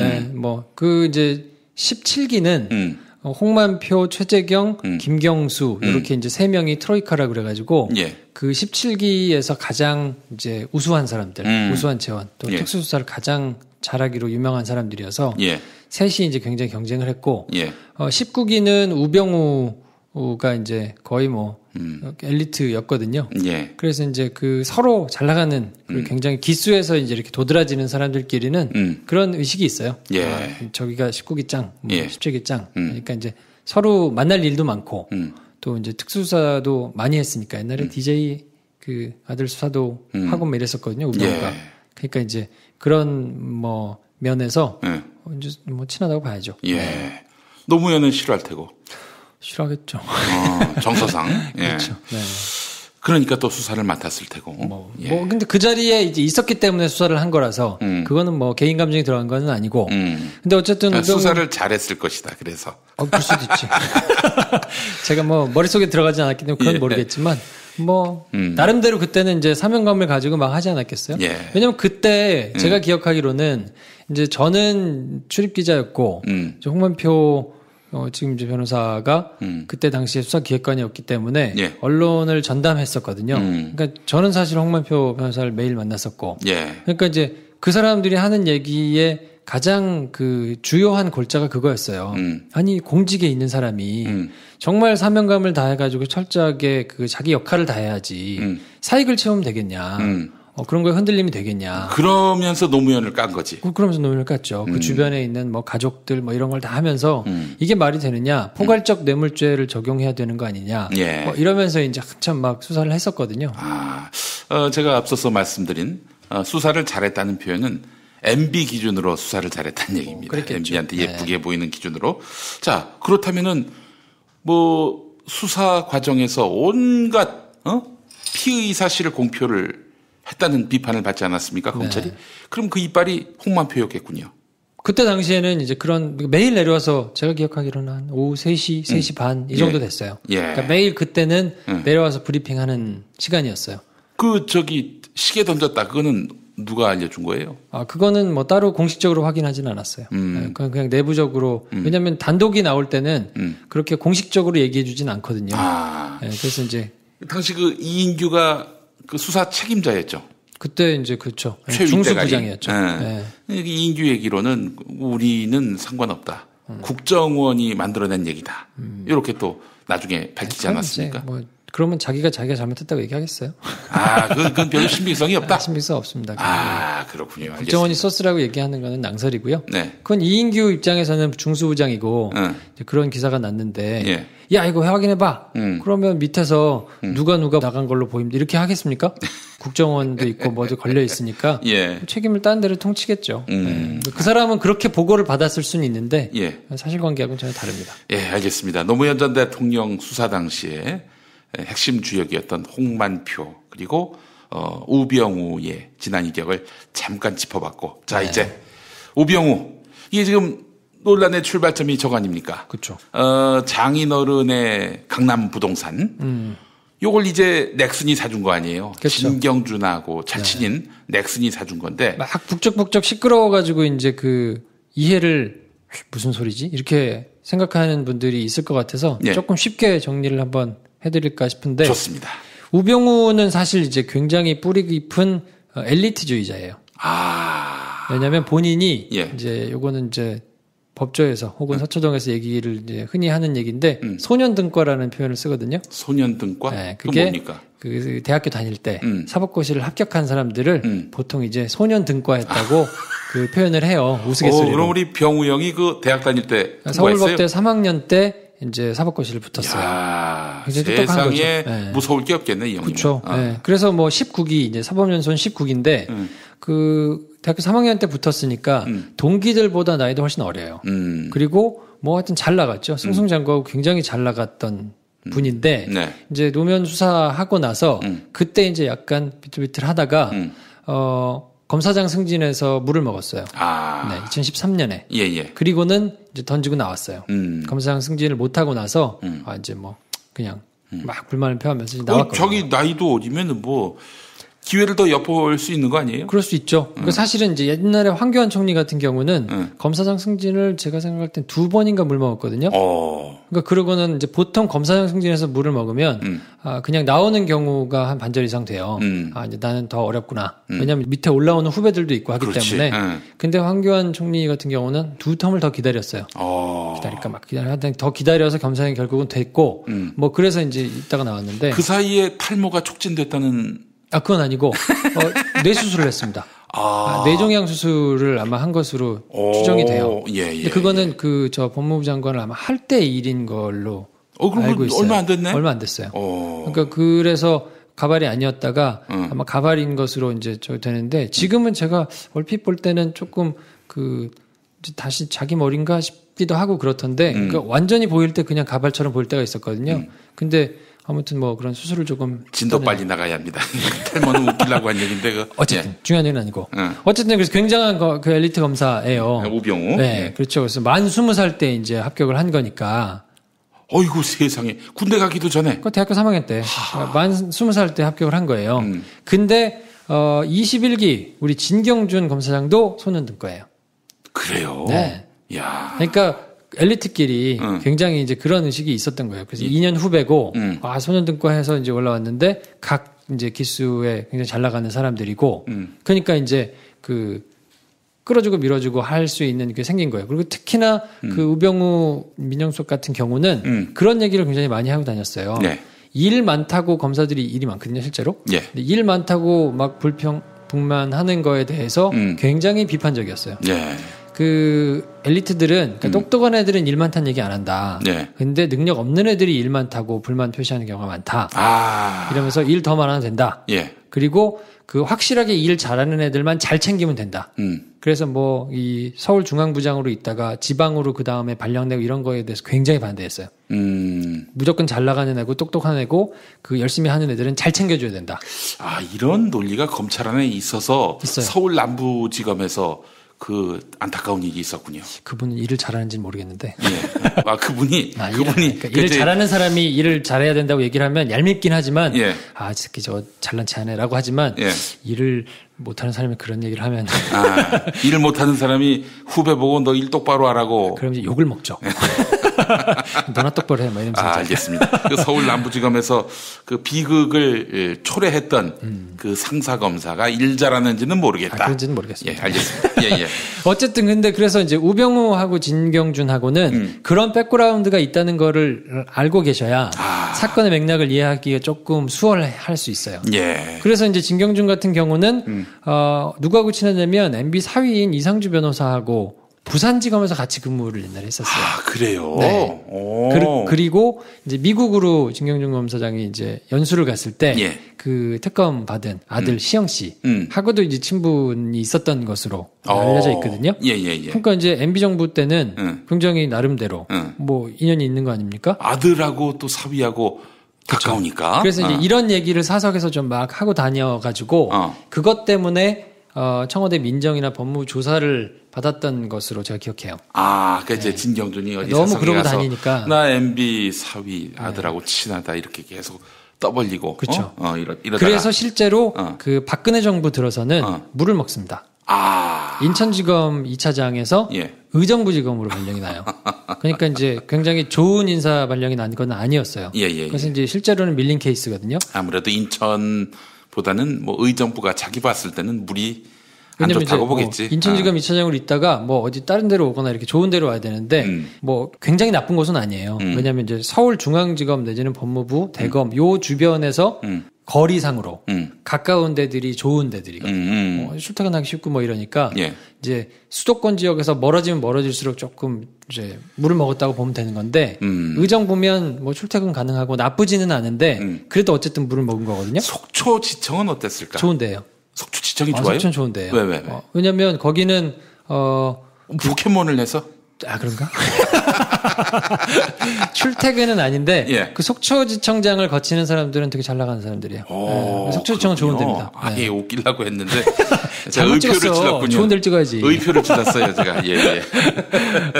이제 17기는 홍만표, 최재경, 김경수 이렇게 이제 세 명이 트로이카라 그래가지고 그 17기에서 가장 이제 우수한 사람들, 우수한 재원 또 특수수사를 가장 잘하기로 유명한 사람들이어서 셋이 이제 굉장히 경쟁을 했고 19기는 우병우가 이제 거의 뭐 엘리트였거든요. 그래서 이제 그 서로 잘 나가는 굉장히 기수에서 이제 이렇게 도드라지는 사람들끼리는 그런 의식이 있어요. 저기가 19기 짱, 17기 짱. 그러니까 이제 서로 만날 일도 많고 또 이제 특수수사도 많이 했으니까 옛날에 DJ 그 아들 수사도 하고 뭐 이랬었거든요. 우병우가. 그러니까 이제 그런 뭐 면에서 이제 뭐 친하다고 봐야죠. 노무현은 싫어할 테고. 싫어하겠죠. 정서상. 그렇죠. 네. 그러니까 또 수사를 맡았을 테고. 근데 그 자리에 이제 있었기 때문에 수사를 한 거라서 그거는 뭐 개인 감정이 들어간 건 아니고. 근데 어쨌든 수사를 잘했을 것이다. 그래서. 그럴 수도 있지. 제가 뭐 머릿속에 들어가지 않았기 때문에 그건 모르겠지만 뭐 나름대로 그때는 이제 사명감을 가지고 막 하지 않았겠어요? 왜냐면 그때 제가 기억하기로는 이제 저는 출입 기자였고 홍만표 지금 이제 변호사가 그때 당시에 수사기획관이었기 때문에 언론을 전담했었거든요. 그러니까 저는 사실 홍만표 변호사를 매일 만났었고, 그러니까 이제 그 사람들이 하는 얘기에 가장 그 주요한 골자가 그거였어요. 아니 공직에 있는 사람이 정말 사명감을 다해가지고 철저하게 그 자기 역할을 다해야지 사익을 채우면 되겠냐. 그런 거에 흔들림이 되겠냐. 그러면서 노무현을 깐 거지. 그러면서 노무현을 깠죠. 그 주변에 있는 뭐 가족들 뭐 이런 걸 다 하면서 이게 말이 되느냐. 포괄적 뇌물죄를 적용해야 되는 거 아니냐. 뭐 이러면서 이제 한참 막 수사를 했었거든요. 제가 앞서서 말씀드린 수사를 잘했다는 표현은 MB 기준으로 수사를 잘했다는 얘기입니다. 그랬겠죠. MB한테 예쁘게 보이는 기준으로. 자, 그렇다면은 뭐 수사 과정에서 온갖 피의 사실을 공표를 했다는 비판을 받지 않았습니까, 검찰이? 그럼 그 이빨이 홍만표였겠군요. 그때 당시에는 이제 그런 매일 내려와서 제가 기억하기로는 한 오후 3시, 3시 반 이 정도 됐어요. 그러니까 매일 그때는 내려와서 브리핑하는 시간이었어요. 시계 던졌다. 그거는 누가 알려준 거예요? 그거는 뭐 따로 공식적으로 확인하진 않았어요. 그냥 내부적으로. 왜냐하면 단독이 나올 때는 그렇게 공식적으로 얘기해 주진 않거든요. 그래서 이제 당시 그 이인규가 그 수사 책임자였죠. 그때 이제 그렇죠. 중수부장이었죠. 이인규 얘기로는 우리는 상관없다. 국정원이 만들어낸 얘기다. 이렇게 또 나중에 밝히지 않았습니까? 그러면 자기가 잘못했다고 얘기하겠어요? 그건 별로 신빙성이 없다? 신빙성 없습니다. 그렇군요. 알겠습니다. 국정원이 소스라고 얘기하는 거는 낭설이고요. 그건 이인규 입장에서는 중수부장이고 그런 기사가 났는데 야 이거 확인해봐. 그러면 밑에서 누가 나간 걸로 보입니다. 이렇게 하겠습니까? 국정원도 있고 뭐도 걸려 있으니까 책임을 딴 데로 통치겠죠. 그 사람은 그렇게 보고를 받았을 수는 있는데 사실관계하고는 전혀 다릅니다. 알겠습니다. 노무현 전 대통령 수사 당시에 핵심 주역이었던 홍만표 그리고 우병우의 지난 이력을 잠깐 짚어봤고 자 이제 우병우 이게 지금 논란의 출발점이 저거 아닙니까? 그렇죠. 장인어른의 강남 부동산 요걸 이제 넥슨이 사준 거 아니에요? 그쵸. 진경준하고 절친인 넥슨이 사준 건데 막 북적북적 시끄러워가지고 이제 그 이해를 무슨 소리지? 이렇게 생각하는 분들이 있을 것 같아서 조금 쉽게 정리를 한번 해드릴까 싶은데. 좋습니다. 우병우는 사실 이제 굉장히 뿌리 깊은 엘리트주의자예요. 왜냐하면 본인이 이제 요거는 이제 법조에서 혹은 서초동에서 얘기를 이제 흔히 하는 얘기인데 소년등과라는 표현을 쓰거든요. 소년등과? 네, 그게 뭡니까? 그 대학교 다닐 때 사법고시를 합격한 사람들을 보통 이제 소년등과했다고 그 표현을 해요. 우스갯소리로. 그럼 우리 병우 형이 그 대학 다닐 때 서울법대 3학년 때 이제 사법고시를 붙었어요. 야, 세상에 네. 무서울 게 없겠네, 이 형님. 그렇죠. 네. 그래서 뭐 19기 이제 사법연수원 19기인데 그 대학교 3학년 때 붙었으니까 동기들보다 나이도 훨씬 어려요. 그리고 뭐 하여튼 잘 나갔죠. 승승장구하고 굉장히 잘 나갔던 분인데 네. 이제 노면 수사하고 나서 그때 이제 약간 비틀비틀하다가 검사장 승진해서 물을 먹었어요. 네, 2013년에. 예. 그리고는 이제 던지고 나왔어요. 검사장 승진을 못 하고 나서 이제 뭐 그냥 막 불만을 표하면서 나왔거든요. 자기 나이도 어리면 뭐 기회를 더 엿볼 수 있는 거 아니에요? 그럴 수 있죠. 그러니까 사실은 이제 옛날에 황교안 총리 같은 경우는 검사장 승진을 제가 생각할 땐 2번인가 물 먹었거든요. 그러니까 그러고는 이제 보통 검사장 승진에서 물을 먹으면 그냥 나오는 경우가 한 반절 이상 돼요. 이제 나는 더 어렵구나. 왜냐하면 밑에 올라오는 후배들도 있고 하기 그렇지. 때문에. 근데 황교안 총리 같은 경우는 2텀을 더 기다렸어요. 기다릴까 막 기다려. 더 기다려서 검사장이 결국은 됐고 뭐 그래서 이제 이따가 나왔는데 그 사이에 탈모가 촉진됐다는. 그건 아니고 뇌수술을 했습니다. 뇌종양 수술을 아마 한 것으로 추정이 돼요. 근데 그거는 그 저 법무부 장관을 아마 할 때 일인 걸로 알고 있어요. 얼마 안 됐네. 얼마 안 됐어요. 그러니까 그래서 가발이 아니었다가 아마 가발인 것으로 이제 저 되는데 지금은 제가 얼핏 볼 때는 조금 그 다시 자기 머리인가 싶기도 하고 그렇던데 그러니까 완전히 보일 때 그냥 가발처럼 보일 때가 있었거든요. 근데 아무튼 뭐 그런 수술을 조금 진도 빨리 나가야 합니다. 탈모는 웃기려고 한 얘기인데 어쨌든 중요한 얘기는 아니고 어쨌든 그래서 굉장한 그 엘리트 검사예요. 우병우. 네, 그렇죠. 그래서 만 20살 때 이제 합격을 한 거니까. 어이구 세상에 군대 가기도 전에. 그 대학교 3학년 때 만 20살 때 합격을 한 거예요. 근데 21기 우리 진경준 검사장도 소년등과예요. 그래요. 네. 야. 그러니까. 엘리트끼리 굉장히 이제 그런 의식이 있었던 거예요. 그래서 2년 후배고, 소년등과 해서 이제 올라왔는데, 각 이제 기수에 굉장히 잘 나가는 사람들이고, 그러니까 이제 끌어주고 밀어주고 할 수 있는 게 생긴 거예요. 그리고 특히나 그 우병우 민정수석 같은 경우는 그런 얘기를 굉장히 많이 하고 다녔어요. 네. 일 많다고 검사들이 일이 많거든요, 실제로. 예. 일 많다고 막 불만하는 거에 대해서 굉장히 비판적이었어요. 예. 그 엘리트들은 그러니까 똑똑한 애들은 일 많다는 얘기 안 한다. 네. 근데 능력 없는 애들이 일 많다고 불만 표시하는 경우가 많다. 이러면서 일 더 많아도 된다. 예. 그리고 그 확실하게 일 잘하는 애들만 잘 챙기면 된다. 그래서 뭐 이 서울중앙부장으로 있다가 지방으로 그 다음에 발령내고 이런 거에 대해서 굉장히 반대했어요. 무조건 잘 나가는 애고 똑똑한 애고 그 열심히 하는 애들은 잘 챙겨줘야 된다. 이런 논리가 검찰 안에 있어서 있어요. 서울 남부지검에서 그 안타까운 일이 있었군요. 그분은 일을 잘하는지는 모르겠는데. 예. 그분이 그러니까 일을 잘하는 사람이 일을 잘해야 된다고 얘기를 하면 얄밉긴 하지만 새끼 저거 잘난 체 하네라고 하지만 일을 못하는 사람이 그런 얘기를 하면 일을 못하는 사람이 후배 보고 너 일 똑바로 하라고. 그럼 이제 욕을 먹죠. 너나 똑바로 해, 뭐 이러면서. 알겠습니다. 그 서울 남부지검에서 그 비극을 초래했던 그 상사 검사가 일 잘하는지는 모르겠다. 그런지는 모르겠습니다. 예, 알겠습니다. 예. 어쨌든 근데 그래서 이제 우병우하고 진경준하고는 그런 백그라운드가 있다는 거를 알고 계셔야 사건의 맥락을 이해하기가 조금 수월할 수 있어요. 예. 그래서 이제 진경준 같은 경우는 누구하고 친하냐면 MB 사위인 이상주 변호사하고 부산지검에서 같이 근무를 옛날에 했었어요. 그래요? 네. 그리고 이제 미국으로 진경준 검사장이 이제 연수를 갔을 때 그 특검 받은 아들 시영 씨 하고도 이제 친분이 있었던 것으로 알려져 있거든요. 그러니까 이제 MB 정부 때는 굉장히 나름대로 뭐 인연이 있는 거 아닙니까? 아들하고 또 사위하고 가까우니까. 그래서 이제 이런 얘기를 사석에서 좀 막 하고 다녀가지고 그것 때문에 청와대 민정이나 법무부 조사를 받았던 것으로 제가 기억해요. 그러니까 이제 진경준이 어디 너무 그러고 다니니까 나 MB 사위 아들하고 친하다 이렇게 계속 떠벌리고. 그렇죠. 이러다가. 그래서 실제로 그 박근혜 정부 들어서는 물을 먹습니다. 인천지검 2차장에서 의정부지검으로 발령이 나요. 그러니까 이제 굉장히 좋은 인사 발령이 난 건 아니었어요. 그래서 이제 실제로는 밀린 케이스거든요. 아무래도 인천보다는 뭐 의정부가 자기 봤을 때는 물이 안 좋다고 보겠지. 인천지검 2차장으로 있다가 뭐 어디 다른 데로 오거나 이렇게 좋은 데로 와야 되는데 뭐 굉장히 나쁜 곳은 아니에요. 왜냐하면 이제 서울중앙지검 내지는 법무부, 대검 요 주변에서 거리상으로 가까운 데들이 좋은 데들이거든요. 출퇴근하기 쉽고 뭐 이러니까 이제 수도권 지역에서 멀어지면 멀어질수록 조금 이제 물을 먹었다고 보면 되는 건데 의정 보면 뭐 출퇴근 가능하고 나쁘지는 않은데 그래도 어쨌든 물을 먹은 거거든요. 속초지청은 어땠을까? 좋은데요. 속초지청이 좋아요? 속초는 좋은데요. 왜? 왜냐면 거기는 포켓몬을 내서? 아, 그런가? 출퇴근은 아닌데 그 속초지청장을 거치는 사람들은 되게 잘 나가는 사람들이에요. 속초지청은 좋은 데입니다. 아예 웃기려고 했는데 제가 의표를 찍었군요. 좋은 데를 찍어야지. 의표를 찍었어요, 제가. 예.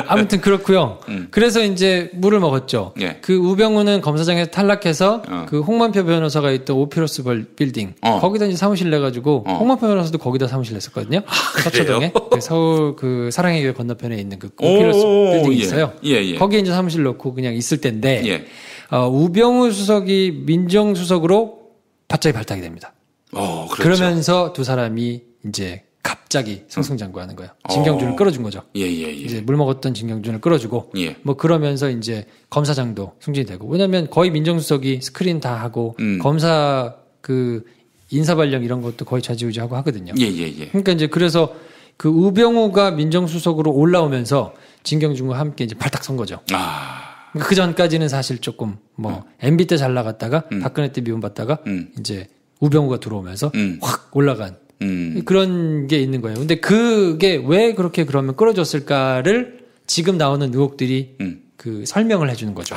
아무튼 그렇고요. 그래서 이제 물을 먹었죠. 그 우병우는 검사장에서 탈락해서 그 홍만표 변호사가 있던 오피러스 빌딩 거기다 이제 사무실 내가지고 홍만표 변호사도 거기다 사무실 냈었거든요. 서초동에 그 서울 그 사랑의 교회 건너편에 있는 그 오피러스 빌딩이 있어요. 거기에 이제 사무실 넣고 그냥 있을 텐데 우병우 수석이 민정수석으로 갑자기 발탁이 됩니다. 그렇죠. 그러면서 두 사람이 이제 갑자기 승승장구하는 거예요. 진경준을 끌어준 거죠. 이제 물 먹었던 진경준을 끌어주고 뭐 그러면서 이제 검사장도 승진이 되고 왜냐하면 거의 민정수석이 스크린 다 하고 검사 그 인사발령 이런 것도 거의 좌지우지하고 하거든요. 그러니까 이제 그래서 그 우병우가 민정수석으로 올라오면서 진경준과 함께 이제 발탁 선 거죠. 그 전까지는 사실 조금 뭐 MB 때 잘 나갔다가 박근혜 때 미움받다가 이제 우병우가 들어오면서 확 올라간 그런 게 있는 거예요. 근데 그게 왜 그렇게 그러면 끌어줬을까를 지금 나오는 의혹들이 그 설명을 해주는 거죠.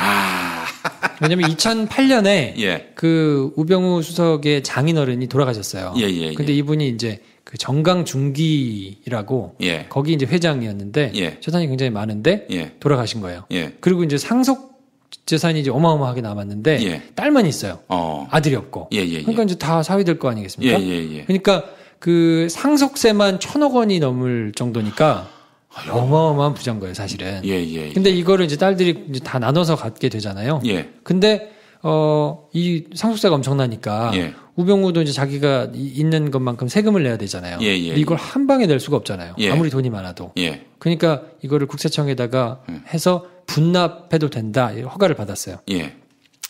왜냐면 2008년에 그 우병우 수석의 장인어른이 돌아가셨어요. 근데 이분이 이제 그 정강중기라고 거기 이제 회장이었는데 재산이 굉장히 많은데 돌아가신 거예요. 그리고 이제 상속 재산이 이제 어마어마하게 남았는데 딸만 있어요. 아들이 없고. 그러니까 이제 다 사위될 거 아니겠습니까? 그러니까 그 상속세만 1,000억 원이 넘을 정도니까 어마어마한 부자인 거예요, 사실은. 근데 이거를 이제 딸들이 이제 다 나눠서 갖게 되잖아요. 근데 이 상속세가 엄청나니까 우병우도 이제 자기가 있는 것만큼 세금을 내야 되잖아요. 이걸 한 방에 낼 수가 없잖아요. 아무리 돈이 많아도. 그러니까 이거를 국세청에다가 해서 분납해도 된다 허가를 받았어요.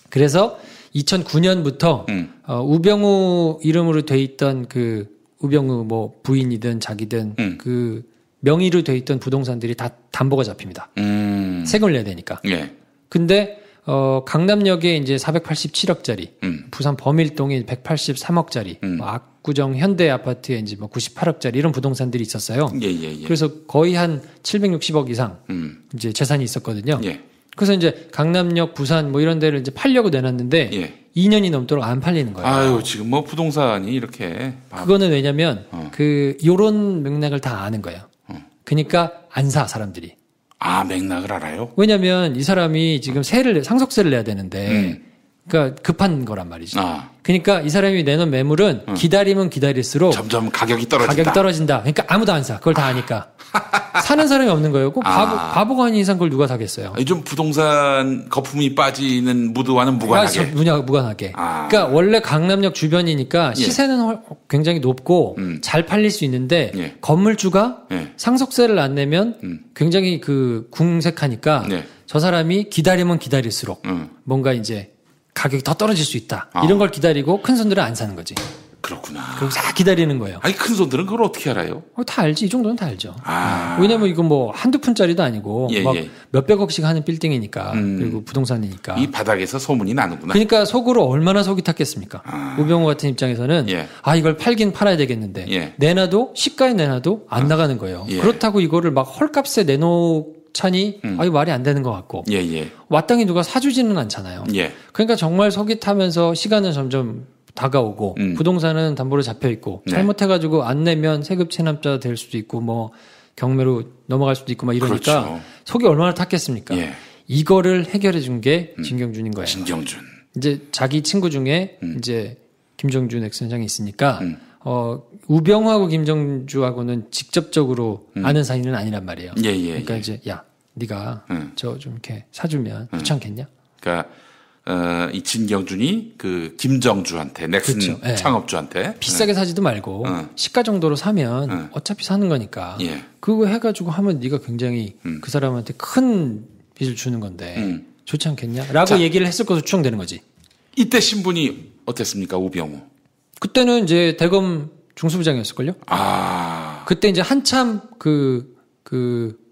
그래서 2009년부터 우병우 이름으로 돼 있던 그 우병우 뭐 부인이든 자기든 그 명의로 돼 있던 부동산들이 다 담보가 잡힙니다. 세금을 내야 되니까. 근데 강남역에 이제 487억짜리, 부산 범일동에 183억짜리, 뭐 압구정 현대 아파트에 이제 뭐 98억짜리 이런 부동산들이 있었어요. 그래서 거의 한 760억 이상 이제 재산이 있었거든요. 그래서 이제 강남역, 부산 뭐 이런 데를 이제 팔려고 내놨는데 2년이 넘도록 안 팔리는 거예요. 아유, 지금 뭐 부동산이 이렇게. 그거는 왜냐면 그 요런 맥락을 다 아는 거예요. 그러니까 안 사 사람들이. 맥락을 알아요? 왜냐면 이 사람이 지금 상속세를 내야 되는데, 그러니까 급한 거란 말이지. 그러니까 이 사람이 내놓은 매물은 기다리면 기다릴수록 점점 가격이 떨어진다. 그러니까 아무도 안 사. 그걸 다 아니까. 사는 사람이 없는 거예요. 꼭 바보가 아닌 이상 그걸 누가 사겠어요. 요즘 부동산 거품이 빠지는 무드와는 무관하게. 무관하게. 그러니까 원래 강남역 주변이니까 시세는 굉장히 높고 잘 팔릴 수 있는데 건물주가 상속세를 안 내면 굉장히 그 궁색하니까 저 사람이 기다리면 기다릴수록 뭔가 이제 가격이 더 떨어질 수 있다. 이런 걸 기다리고 큰 손들은 안 사는 거지. 그렇구나. 그리고 싹 기다리는 거예요. 아니, 큰 손들은 그걸 어떻게 알아요? 다 알지. 이 정도는 다 알죠. 왜냐면 이건 뭐 한두 푼짜리도 아니고 막 몇백억씩 하는 빌딩이니까 그리고 부동산이니까. 이 바닥에서 소문이 나는구나. 그러니까 속으로 얼마나 속이 탔겠습니까? 우병우 같은 입장에서는 이걸 팔긴 팔아야 되겠는데 내놔도 시가에 내놔도 안 나가는 거예요. 그렇다고 이거를 막 헐값에 내놓자니 이거 말이 안 되는 것 같고 마땅히 누가 사주지는 않잖아요. 그러니까 정말 속이 타면서 시간은 점점 다가오고 부동산은 담보로 잡혀있고 잘못해가지고 안 내면 세급 체납자 될 수도 있고 뭐 경매로 넘어갈 수도 있고 막 이러니까 속이 얼마나 탔겠습니까? 이거를 해결해 준 게 진경준인 거예요. 진경준. 이제 자기 친구 중에 이제 김정준 엑스선장이 있으니까 우병우하고 김정주하고는 직접적으로 아는 사이는 아니란 말이에요. 그러니까 이제 야 네가 저 좀 이렇게 사주면 좋지 않겠냐? 그러니까 이 진경준이 그 김정주한테 넥슨 그렇죠. 예. 창업주한테 비싸게 사지도 말고 시가 정도로 사면 어차피 사는 거니까 예. 그거 해가지고 하면 네가 굉장히 그 사람한테 큰 빚을 주는 건데 좋지 않겠냐? 라고 얘기를 했을 것으로 추정되는 거지. 이때 신분이 어땠습니까, 우병우? 그때는 이제 대검 중수부장이었을걸요? 그때 이제 한참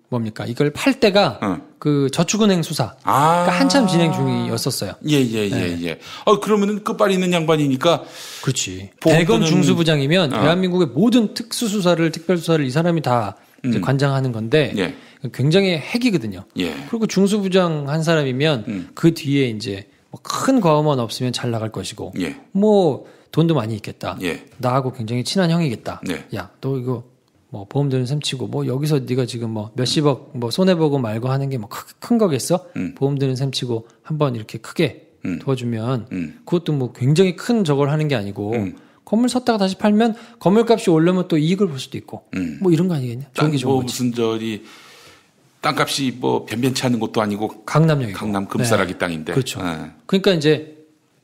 뭡니까? 이걸 팔 때가 그 저축은행 수사. 그러니까 한참 진행 중이었었어요. 예. 그러면은 끝발이 있는 양반이니까. 그렇지. 대검 중수부장이면 대한민국의 모든 특수수사를, 특별수사를 이 사람이 다 이제 관장하는 건데 예. 굉장히 핵이거든요. 예. 그리고 중수부장 한 사람이면 그 뒤에 이제 뭐 큰 과오만 없으면 잘 나갈 것이고 예. 뭐 돈도 많이 있겠다. 예. 나하고 굉장히 친한 형이겠다. 네. 야, 너 이거 뭐 보험 드는 셈 치고 뭐 여기서 네가 지금 뭐 몇십억 뭐 손해보고 말고 하는 게 뭐 큰 거겠어? 보험 드는 셈 치고 한번 이렇게 크게 도와주면 그것도 뭐 굉장히 큰 저걸 하는 게 아니고 건물 샀다가 다시 팔면 건물값이 오르면 또 이익을 볼 수도 있고 뭐 이런 거 아니겠냐? 좋은 게 좋은 뭐 거지. 무슨 땅값이 뭐 변변치 않은 곳도 아니고 강남역이고 강남 금싸라기 네. 땅인데. 그렇죠. 그러니까 이제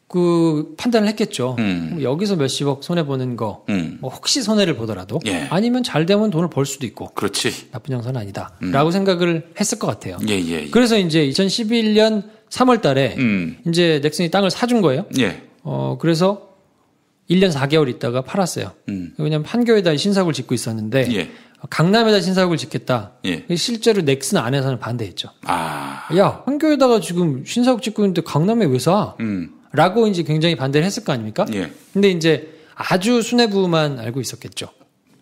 그 판단을 했겠죠. 음. 뭐 여기서 몇십억 손해 보는 거, 뭐 혹시 손해를 보더라도 예. 아니면 잘 되면 돈을 벌 수도 있고. 그렇지. 나쁜 형사는 아니다라고 생각을 했을 것 같아요. 예. 그래서 이제 2011년 3월달에 이제 넥슨이 땅을 사준 거예요. 예. 그래서 1년 4개월 있다가 팔았어요. 왜냐하면 판교에다 신사옥을 짓고 있었는데 예. 강남에다 신사옥을 짓겠다. 예. 실제로 넥슨 안에서는 반대했죠. 아. 야, 판교에다가 지금 신사옥 짓고 있는데 강남에 왜 사? 라고 이제 굉장히 반대를 했을 거 아닙니까? 예. 근데 이제 아주 수뇌부만 알고 있었겠죠.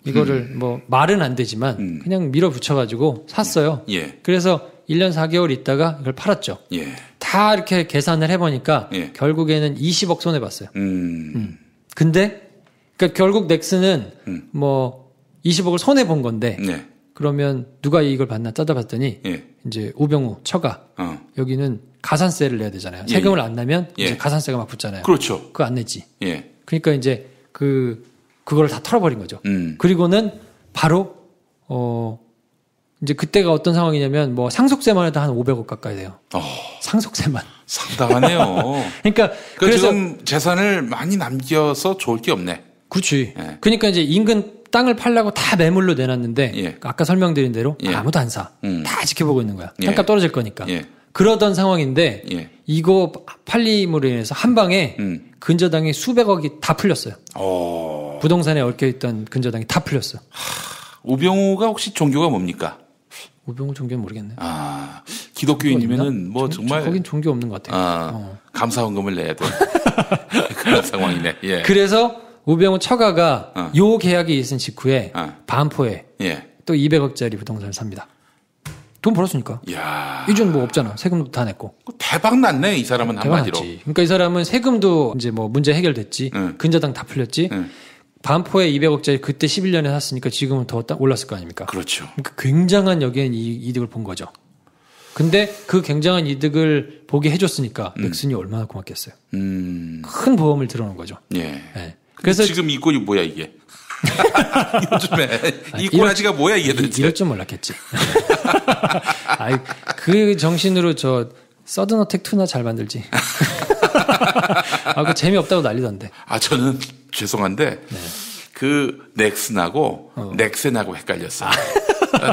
이거를 뭐 말은 안 되지만 그냥 밀어붙여가지고 샀어요. 예. 그래서 1년 4개월 있다가 이걸 팔았죠. 예. 다 이렇게 계산을 해보니까 예. 결국에는 20억 손해봤어요. 근데 그러니까 결국 넥슨은 뭐 20억을 손해본 건데 네. 그러면 누가 이익을 받나 따져봤더니 예. 이제 우병우 처가 여기는 가산세를 내야 되잖아요. 예. 세금을 안 내면 예. 이제 가산세가 막 붙잖아요. 그렇죠. 그거 안 냈지. 예. 그러니까 이제 그걸 다 털어버린 거죠. 그리고는 바로 이제 그때가 어떤 상황이냐면 뭐 상속세만 해도 한 500억 가까이 돼요. 상속세만. 상당하네요. 그러니까 그래서 지금 재산을 많이 남겨서 좋을 게 없네. 그렇지. 예. 그러니까 이제 인근 땅을 팔려고 다 매물로 내놨는데 예. 아까 설명드린 대로 예. 아무도 안 사. 다 지켜보고 있는 거야. 예. 땅값 떨어질 거니까. 예. 그러던 상황인데 예. 이거 팔림으로 인해서 한 방에 근저당이 수백억이 다 풀렸어요. 부동산에 얽혀있던 근저당이 다 풀렸어요. 우병우가 혹시 종교가 뭡니까? 우병우 종교는 모르겠네. 기독교인이면은 뭐 정말 거긴 종교 없는 것 같아요. 감사원금을 내야 돼. 그런 상황이네. 예. 그래서 우병우 처가가 요 계약이 있은 직후에 반포에 예. 또 200억짜리 부동산을 삽니다. 돈 벌었으니까. 야. 이전 뭐 없잖아. 세금도 다 냈고. 대박 났네, 이 사람은 한마디로. 대박났지. 그러니까 이 사람은 세금도 이제 뭐 문제 해결됐지. 근저당 다 풀렸지. 반포에 200억짜리 그때 11년에 샀으니까 지금은 더 올랐을 거 아닙니까? 그렇죠. 그러니까 굉장한 여기엔 이득을 본 거죠. 근데 그 굉장한 이득을 보게 해줬으니까 넥슨이 얼마나 고맙겠어요. 큰 보험을 들어놓은 거죠. 예. 네. 그래서 지금 이 꼴이 뭐야 이게? 요즘에 이 꼬라지가 뭐야 이게 도대체? 이럴 줄 몰랐겠지. 그 정신으로 저 서든어택 2나 잘 만들지. 그 재미없다고 난리던데. 저는 죄송한데 그 넥슨하고 넥센하고 헷갈렸어요.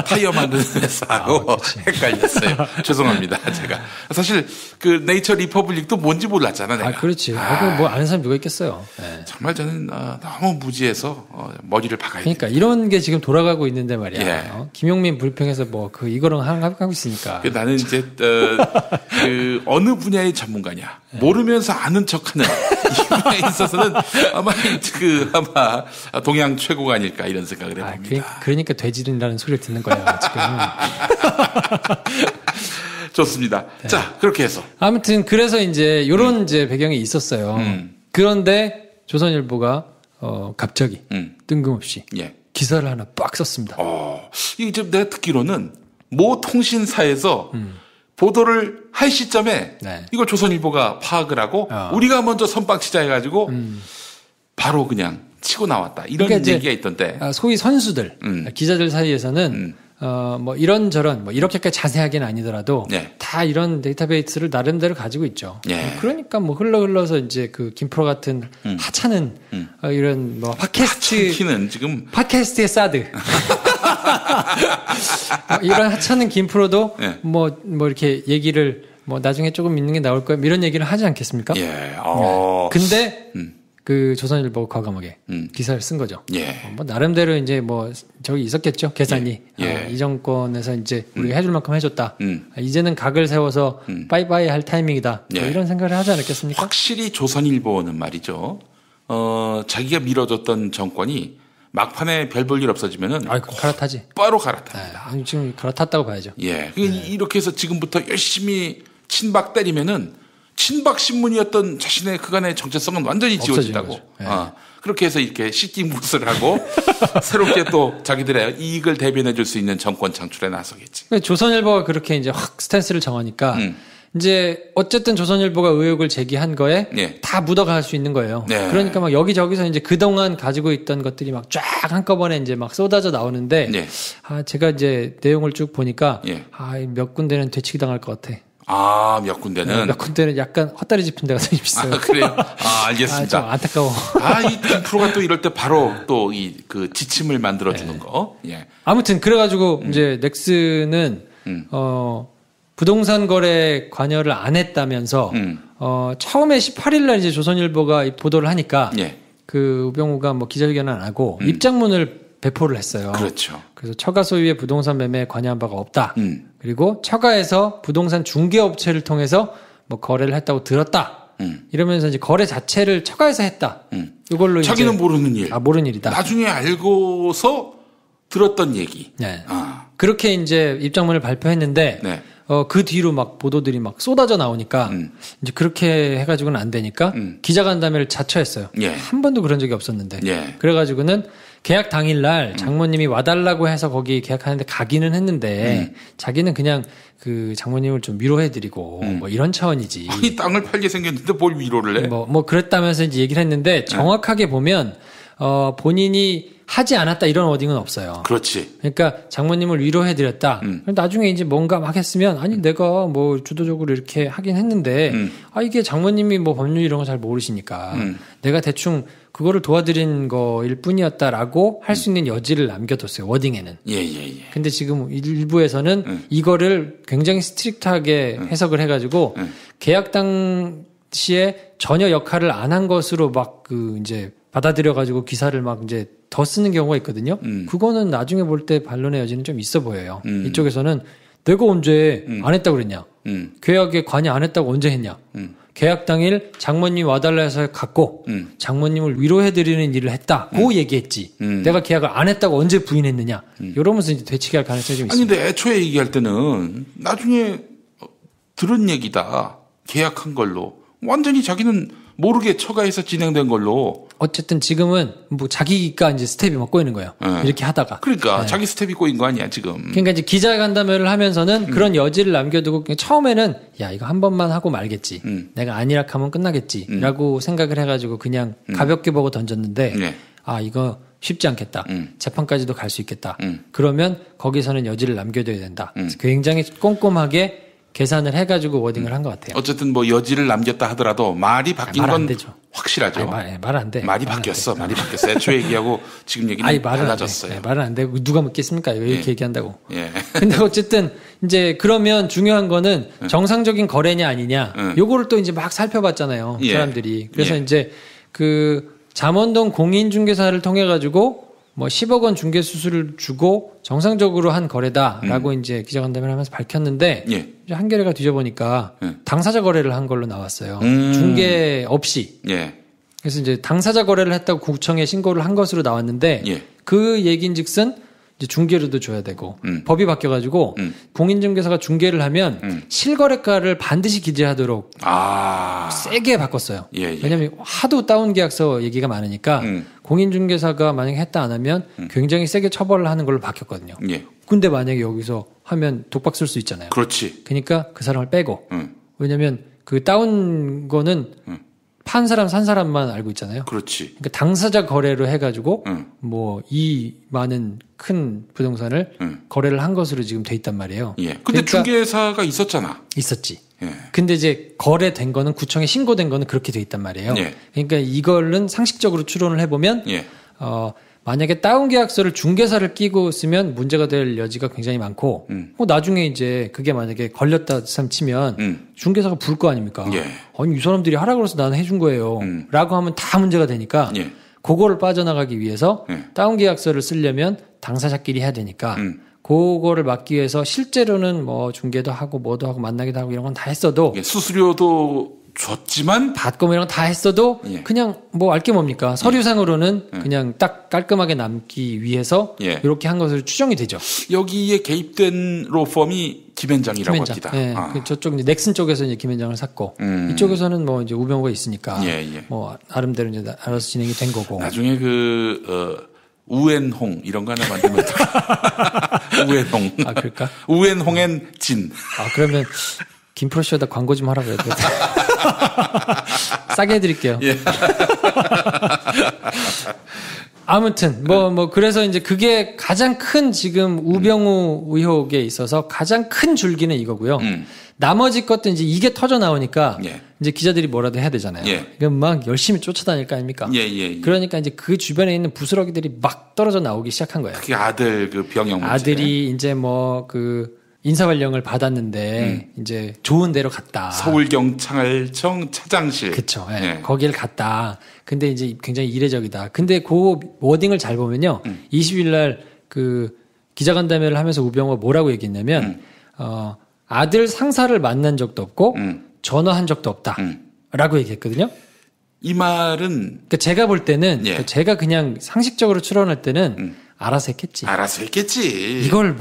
타이어 만드는 회사하고 헷갈렸어요. 죄송합니다, 제가. 사실 그 네이처 리퍼블릭도 뭔지 몰랐잖아, 내가. 그렇지. 뭐 아는 사람 누가 있겠어요. 네. 정말 저는 너무 무지해서 머리를 박아야 돼. 그러니까 이런 게 지금 돌아가고 있는데 말이야. 예. 김용민 불평해서 뭐 이거랑 하고 있으니까. 나는 이제 그 어느 분야의 전문가냐 모르면서 아는 척하는 이 분야에 있어서는 아마 아마 동양 최고가 아닐까 이런 생각을 해봅니다. 그러니까 돼지른다는 소리를 듣는 거예요 지금. 좋습니다. 네. 자, 그렇게 해서 아무튼 그래서 이제 이런 이제 배경이 있었어요. 그런데 조선일보가 갑자기 뜬금없이 기사를 하나 빡 썼습니다. 이게 지금 내가 듣기로는 모 통신사에서 보도를 할 시점에 이걸 조선일보가 파악을 하고 우리가 먼저 선빵치자 해가지고 바로 그냥 치고 나왔다. 이런 그러니까 얘기가 있던데. 소위 선수들, 기자들 사이에서는 뭐 이런저런 뭐 이렇게까지 자세하게는 아니더라도 네. 다 이런 데이터베이스를 나름대로 가지고 있죠. 네. 그러니까 뭐 흘러서 이제 그 김프로 같은 하찮은 이런 뭐 하찮기는 지금 팟캐스트의 사드 이런 하찮은 김프로도 네. 뭐 이렇게 얘기를 뭐 나중에 조금 있는 게 나올 거야 이런 얘기를 하지 않겠습니까? 예. 네. 근데 그 조선일보 과감하게 기사를 쓴 거죠. 예. 뭐 나름대로 이제 뭐 저기 있었겠죠 계산이. 이 정권에서 이제 우리가 해줄 만큼 해줬다. 이제는 각을 세워서 빠이빠이 할 타이밍이다. 뭐 이런 생각을 하지 않았겠습니까? 확실히 조선일보는 말이죠. 자기가 밀어줬던 정권이 막판에 별 볼 일 없어지면은 갈아타지. 바로 갈아탑니다. 지금 갈아탔다고 봐야죠. 예. 이렇게 해서 지금부터 열심히 친박 때리면은 친박 신문이었던 자신의 그간의 정체성은 완전히 지워진다고. 그렇게 해서 이렇게 씻김굿을 하고 새롭게 또 자기들의 이익을 대변해 줄 수 있는 정권 창출에 나서겠지. 조선일보가 그렇게 이제 확 스탠스를 정하니까 이제 어쨌든 조선일보가 의혹을 제기한 거에 다 묻어갈 수 있는 거예요. 그러니까 막 여기저기서 이제 그동안 가지고 있던 것들이 막 쫙 한꺼번에 이제 막 쏟아져 나오는데 제가 이제 내용을 쭉 보니까 몇 군데는 되치기 당할 것 같아. 몇 군데는? 몇 군데는 약간 헛다리 짚은 데가 좀 있어요. 그래요? 알겠습니다. 좀 안타까워. 이 김프로가 또 이럴 때 바로 또 그 지침을 만들어주는 거. 예. 아무튼, 그래가지고, 이제, 넥슨은, 부동산 거래 관여를 안 했다면서, 처음에 18일날 이제 조선일보가 보도를 하니까, 그 우병우가 뭐 기자회견을 안 하고, 입장문을 배포를 했어요. 그렇죠. 그래서 처가 소유의 부동산 매매에 관여한 바가 없다. 그리고 처가에서 부동산 중개업체를 통해서 뭐 거래를 했다고 들었다. 이러면서 이제 거래 자체를 처가에서 했다. 이걸로 자기는 이제 모르는 일. 모르는 일이다. 나중에 알고서 들었던 얘기. 네. 그렇게 이제 입장문을 발표했는데 그 뒤로 막 보도들이 막 쏟아져 나오니까 이제 그렇게 해가지고는 안 되니까 기자간담회를 자처했어요. 한 번도 그런 적이 없었는데. 그래가지고는 계약 당일날 장모님이 와달라고 해서 거기 계약하는데 가기는 했는데 자기는 그냥 그 장모님을 좀 위로해드리고 뭐 이런 차원이지. 아니 땅을 팔게 생겼는데 뭘 위로를 해? 뭐 그랬다면서 이제 얘기를 했는데 정확하게 보면 본인이 하지 않았다 이런 워딩은 없어요. 그렇지. 그러니까 장모님을 위로해드렸다. 나중에 이제 뭔가 막 했으면 아니 내가 뭐 주도적으로 이렇게 하긴 했는데 이게 장모님이 뭐 법률 이런 거 잘 모르시니까 내가 대충 그거를 도와드린 거일 뿐이었다라고 할 수 있는 여지를 남겨뒀어요. 워딩에는. 근데 지금 일부에서는 이거를 굉장히 스트릭트하게 해석을 해가지고 계약 당시에 전혀 역할을 안 한 것으로 막 그 이제 받아들여가지고 기사를 막 이제 더 쓰는 경우가 있거든요. 그거는 나중에 볼 때 반론의 여지는 좀 있어 보여요. 이쪽에서는 내가 언제 안 했다고 그랬냐. 계약에 관여 안 했다고 언제 했냐. 계약 당일 장모님 와달라 해서 갔고 장모님을 위로해드리는 일을 했다고 얘기했지. 내가 계약을 안 했다고 언제 부인했느냐. 이러면서 이제 되치기 할 가능성이 좀 있습니다. 근데 애초에 얘기할 때는 나중에 들은 얘기다. 계약한 걸로. 완전히 자기는 모르게 처가에서 진행된 걸로. 어쨌든 지금은 뭐 자기가 이제 스텝이 막 꼬이는 거예요. 이렇게 하다가. 그러니까 자기 스텝이 꼬인 거 아니야 지금. 그러니까 이제 기자간담회를 하면서는 그런 여지를 남겨두고 처음에는 야 이거 한 번만 하고 말겠지. 내가 아니라 하면 끝나겠지라고 생각을 해가지고 그냥 가볍게 보고 던졌는데 이거 쉽지 않겠다. 재판까지도 갈 수 있겠다. 그러면 거기서는 여지를 남겨둬야 된다. 굉장히 꼼꼼하게 계산을 해가지고 워딩을 한 것 같아요. 어쨌든 뭐 여지를 남겼다 하더라도 말이 바뀐 건 되죠. 확실하죠. 말 안 돼. 말이 바뀌었어. 말이 바뀌었어. 애초에 얘기하고 지금 얘기는 달라졌어요. 말은 안 돼. 누가 묻겠습니까? 왜 이렇게 얘기한다고. 근데 어쨌든 이제 그러면 중요한 거는 정상적인 거래냐 아니냐. 요거를 또 이제 막 살펴봤잖아요. 사람들이. 그래서 이제 그 잠원동 공인중개사를 통해 가지고 뭐 10억 원 중개 수수료를 주고 정상적으로 한 거래다라고 이제 기자간담회를 하면서 밝혔는데 이제 한겨레가 뒤져보니까 당사자 거래를 한 걸로 나왔어요. 중개 없이. 그래서 이제 당사자 거래를 했다고 구청에 신고를 한 것으로 나왔는데 그 얘기인즉슨 이제 중개료도 줘야 되고 법이 바뀌어가지고 공인중개사가 중개를 하면 실거래가를 반드시 기재하도록 세게 바꿨어요. 왜냐하면 하도 다운 계약서 얘기가 많으니까 공인중개사가 만약에 했다 안 하면 굉장히 세게 처벌을 하는 걸로 바뀌었거든요. 근데 만약에 여기서 하면 독박 쓸 수 있잖아요. 그렇지. 그러니까 그 사람을 빼고 왜냐하면 그 다운 거는 판 사람 산 사람만 알고 있잖아요. 그렇지. 그러니까 당사자 거래로 해가지고 뭐 이 많은 큰 부동산을 거래를 한 것으로 지금 돼 있단 말이에요. 예. 근데 그러니까 중개사가 있었잖아. 있었지. 예. 근데 이제 거래된 거는 구청에 신고된 거는 그렇게 돼 있단 말이에요. 예. 그러니까 이거는 상식적으로 추론을 해보면 예. 만약에 다운 계약서를 중개사를 끼고 쓰면 문제가 될 여지가 굉장히 많고 나중에 이제 그게 만약에 걸렸다 치면 중개사가 부를 거 아닙니까? 예. 아니 이 사람들이 하라고 해서 나는 해준 거예요. 라고 하면 다 문제가 되니까 예. 그거를 빠져나가기 위해서 예. 다운 계약서를 쓰려면 당사자끼리 해야 되니까 그거를 막기 위해서 실제로는 뭐 중개도 하고 뭐도 하고 만나기도 하고 이런 건 다 했어도 예. 수수료도 줬지만 받고 이런 거 다 했어도 예. 그냥 뭐 알 게 뭡니까? 서류상으로는 그냥 딱 깔끔하게 남기 위해서 예. 이렇게 한 것으로 추정이 되죠. 여기에 개입된 로펌이 김현장이라고 합니다. 예. 저쪽 이제 넥슨 쪽에서 이제 김현장을 샀고 이쪽에서는 뭐 이제 우병우가 있으니까 뭐 나름대로 이제 알아서 진행이 된 거고. 나중에 우엔홍 이런 거 하나 만들면 우엔홍. 아 그럴까? 우엔홍엔 진. 아 그러면 김프로쇼에다 광고 좀 하라고 해야 돼. 싸게 해드릴게요. 예. 아무튼 그래서 이제 그게 가장 큰 지금 우병우 의혹에 있어서 가장 큰 줄기는 이거고요. 나머지 것도 이제 이게 터져 나오니까 예. 이제 기자들이 뭐라도 해야 되잖아요. 예. 그럼 막 열심히 쫓아다닐 거 아닙니까? 예. 그러니까 이제 그 주변에 있는 부스러기들이 막 떨어져 나오기 시작한 거예요. 특히 아들 그 병역 문제. 아들이 이제 인사발령을 받았는데 이제 좋은 데로 갔다. 서울경찰청 차장실. 그렇죠. 예. 예. 거길 갔다. 근데 이제 굉장히 이례적이다. 근데 그 워딩을 잘 보면요. 20일 날 그 기자간담회를 하면서 우병우가 뭐라고 얘기했냐면 아들 상사를 만난 적도 없고 전화한 적도 없다. 라고 얘기했거든요. 이 말은 그러니까 제가 볼 때는 예. 제가 그냥 상식적으로 추론할 때는 알아서 했겠지. 알아서 했겠지. 이걸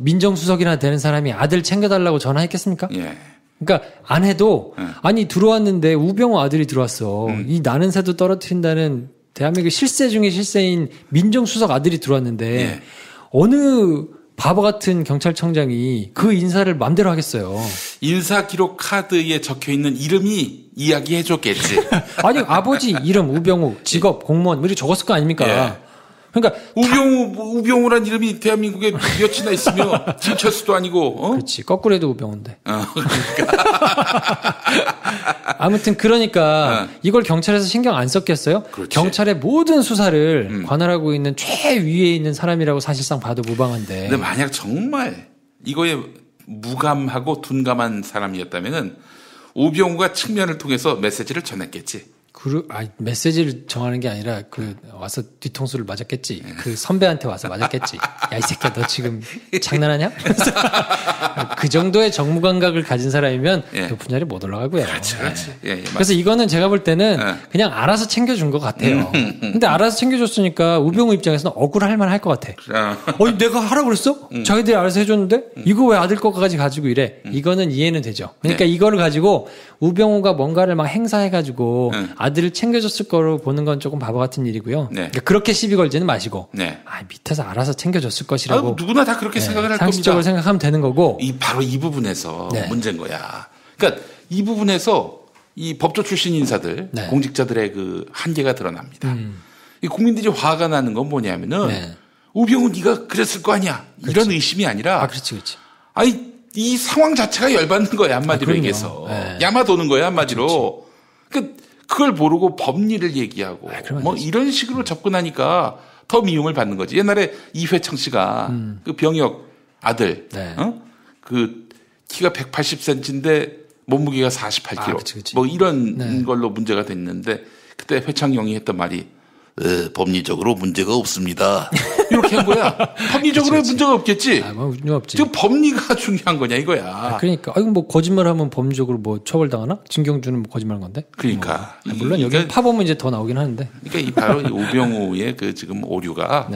민정수석이나 되는 사람이 아들 챙겨달라고 전화했겠습니까? 예. 그러니까 안 해도 아니 들어왔는데 우병우 아들이 들어왔어. 이 나는 새도 떨어뜨린다는 대한민국 실세 중에 실세인 민정수석 아들이 들어왔는데 예. 어느 바보 같은 경찰청장이 그 인사를 맘대로 하겠어요. 인사 기록 카드에 적혀 있는 이름이 이야기해 줬겠지. 아니 아버지 이름 우병우 직업 공무원 이렇게 적었을 거 아닙니까? 예. 그러니까 우병우란 이름이 대한민국에 몇이나 있으며 김철수도 아니고. 그렇지 거꾸로 해도 우병우인데. 그러니까. 아무튼 그러니까 이걸 경찰에서 신경 안 썼겠어요? 그렇지. 경찰의 모든 수사를 관할하고 있는 최위에 있는 사람이라고 사실상 봐도 무방한데. 근데 만약 정말 이거에 무감하고 둔감한 사람이었다면은 우병우가 측면을 통해서 메시지를 전했겠지. 메시지를 정하는 게 아니라 와서 뒤통수를 맞았겠지. 그 선배한테 와서 맞았겠지. 야, 이 새끼야, 너 지금 장난하냐? 그 정도의 정무 감각을 가진 사람이면 높은 자리 못 올라가고요. 그렇지. 예, 그래서 이거는 제가 볼 때는 그냥 알아서 챙겨준 것 같아요. 근데 알아서 챙겨줬으니까 우병우 입장에서는 억울할 만할 것 같아. 내가 하라고 그랬어? 자기들이 알아서 해줬는데 이거 왜 아들 것까지 가지고 이래? 이거는 이해는 되죠. 그러니까 이거를 가지고 우병우가 뭔가를 막 행사해가지고 아들을 챙겨줬을 거로 보는 건 조금 바보 같은 일이고요. 그러니까 그렇게 시비 걸지는 마시고 밑에서 알아서 챙겨줬을 것이라고 누구나 다 그렇게 생각을 할 겁니다. 상식적으로 생각하면 되는 거고 바로 이 부분에서 문제인 거야. 그러니까 이 부분에서 이 법조 출신 인사들 공직자들의 그 한계가 드러납니다. 이 국민들이 화가 나는 건 뭐냐면은 우병우 네가 그랬을 거 아니야. 그렇지. 이런 의심이 아니라 그렇지. 이 상황 자체가 열받는 거야, 한마디로 얘기해서. 야마도는 거야, 한마디로. 그걸 모르고 법리를 얘기하고 이런 식으로 접근하니까 더 미움을 받는 거지. 옛날에 이회창 씨가 그 병역 아들 그 키가 180cm인데 몸무게가 48kg. 뭐 이런 걸로 문제가 됐는데 그때 회창 형이 했던 말이 법리적으로 문제가 없습니다. 이렇게 한 거야. 법리적으로 문제가 없겠지. 문제 없지. 지금 법리가 중요한 거냐 이거야. 그러니까 거짓말하면 법리적으로 법처벌당하나? 진경주는 거짓말한 건데. 그러니까 물론 여기 파보면 이제 더 나오긴 하는데. 그러니까 바로 우병우의 그 지금 오류가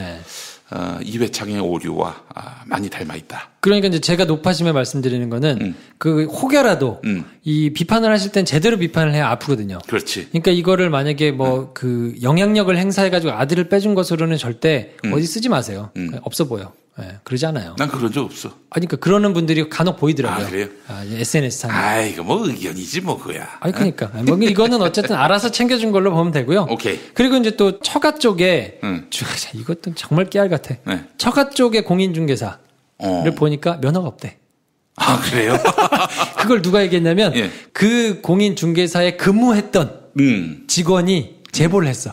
이회창의 오류와 많이 닮아 있다. 그러니까 이제 제가 높아심에 말씀드리는 거는 그 혹여라도 이 비판을 하실 땐 제대로 비판을 해야 아프거든요. 그렇지. 그러니까 이거를 만약에 뭐 그 영향력을 행사해가지고 아들을 빼준 것으로는 절대 어디 쓰지 마세요. 없어 보여. 네, 그러지 않아요. 난 그런 적 없어. 아니, 그러니까 그러는 분들이 간혹 보이더라고요. 아, 그래요? SNS 상에. 이거 뭐 의견이지 뭐 그거야. 아니, 그러니까. 뭐 이거는 어쨌든 알아서 챙겨준 걸로 보면 되고요. 오케이. 그리고 이제 또 처가 쪽에 이것도 정말 깨알 같아. 네. 처가 쪽에 공인중개사를 보니까 면허가 없대. 아, 그래요? 그걸 누가 얘기했냐면 예. 그 공인중개사에 근무했던 직원이 제보를 했어.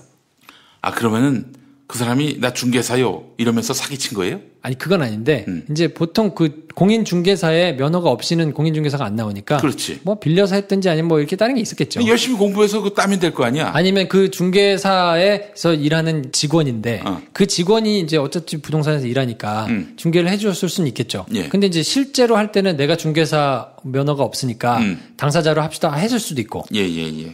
아, 그러면은 그 사람이 나 중개사요 이러면서 사기친 거예요? 아니, 그건 아닌데 이제 보통 그 공인중개사에 면허가 없이는 공인중개사가 안 나오니까 그렇지. 뭐 빌려서 했든지 아니면 뭐 이렇게 다른 게 있었겠죠. 열심히 공부해서 그 따면 될 거 아니야? 아니면 그 중개사에서 일하는 직원인데 그 직원이 이제 어차피 부동산에서 일하니까 중개를 해줬을 수는 있겠죠. 예. 근데 이제 실제로 할 때는 내가 중개사 면허가 없으니까 당사자로 합시다 해줄 수도 있고. 예.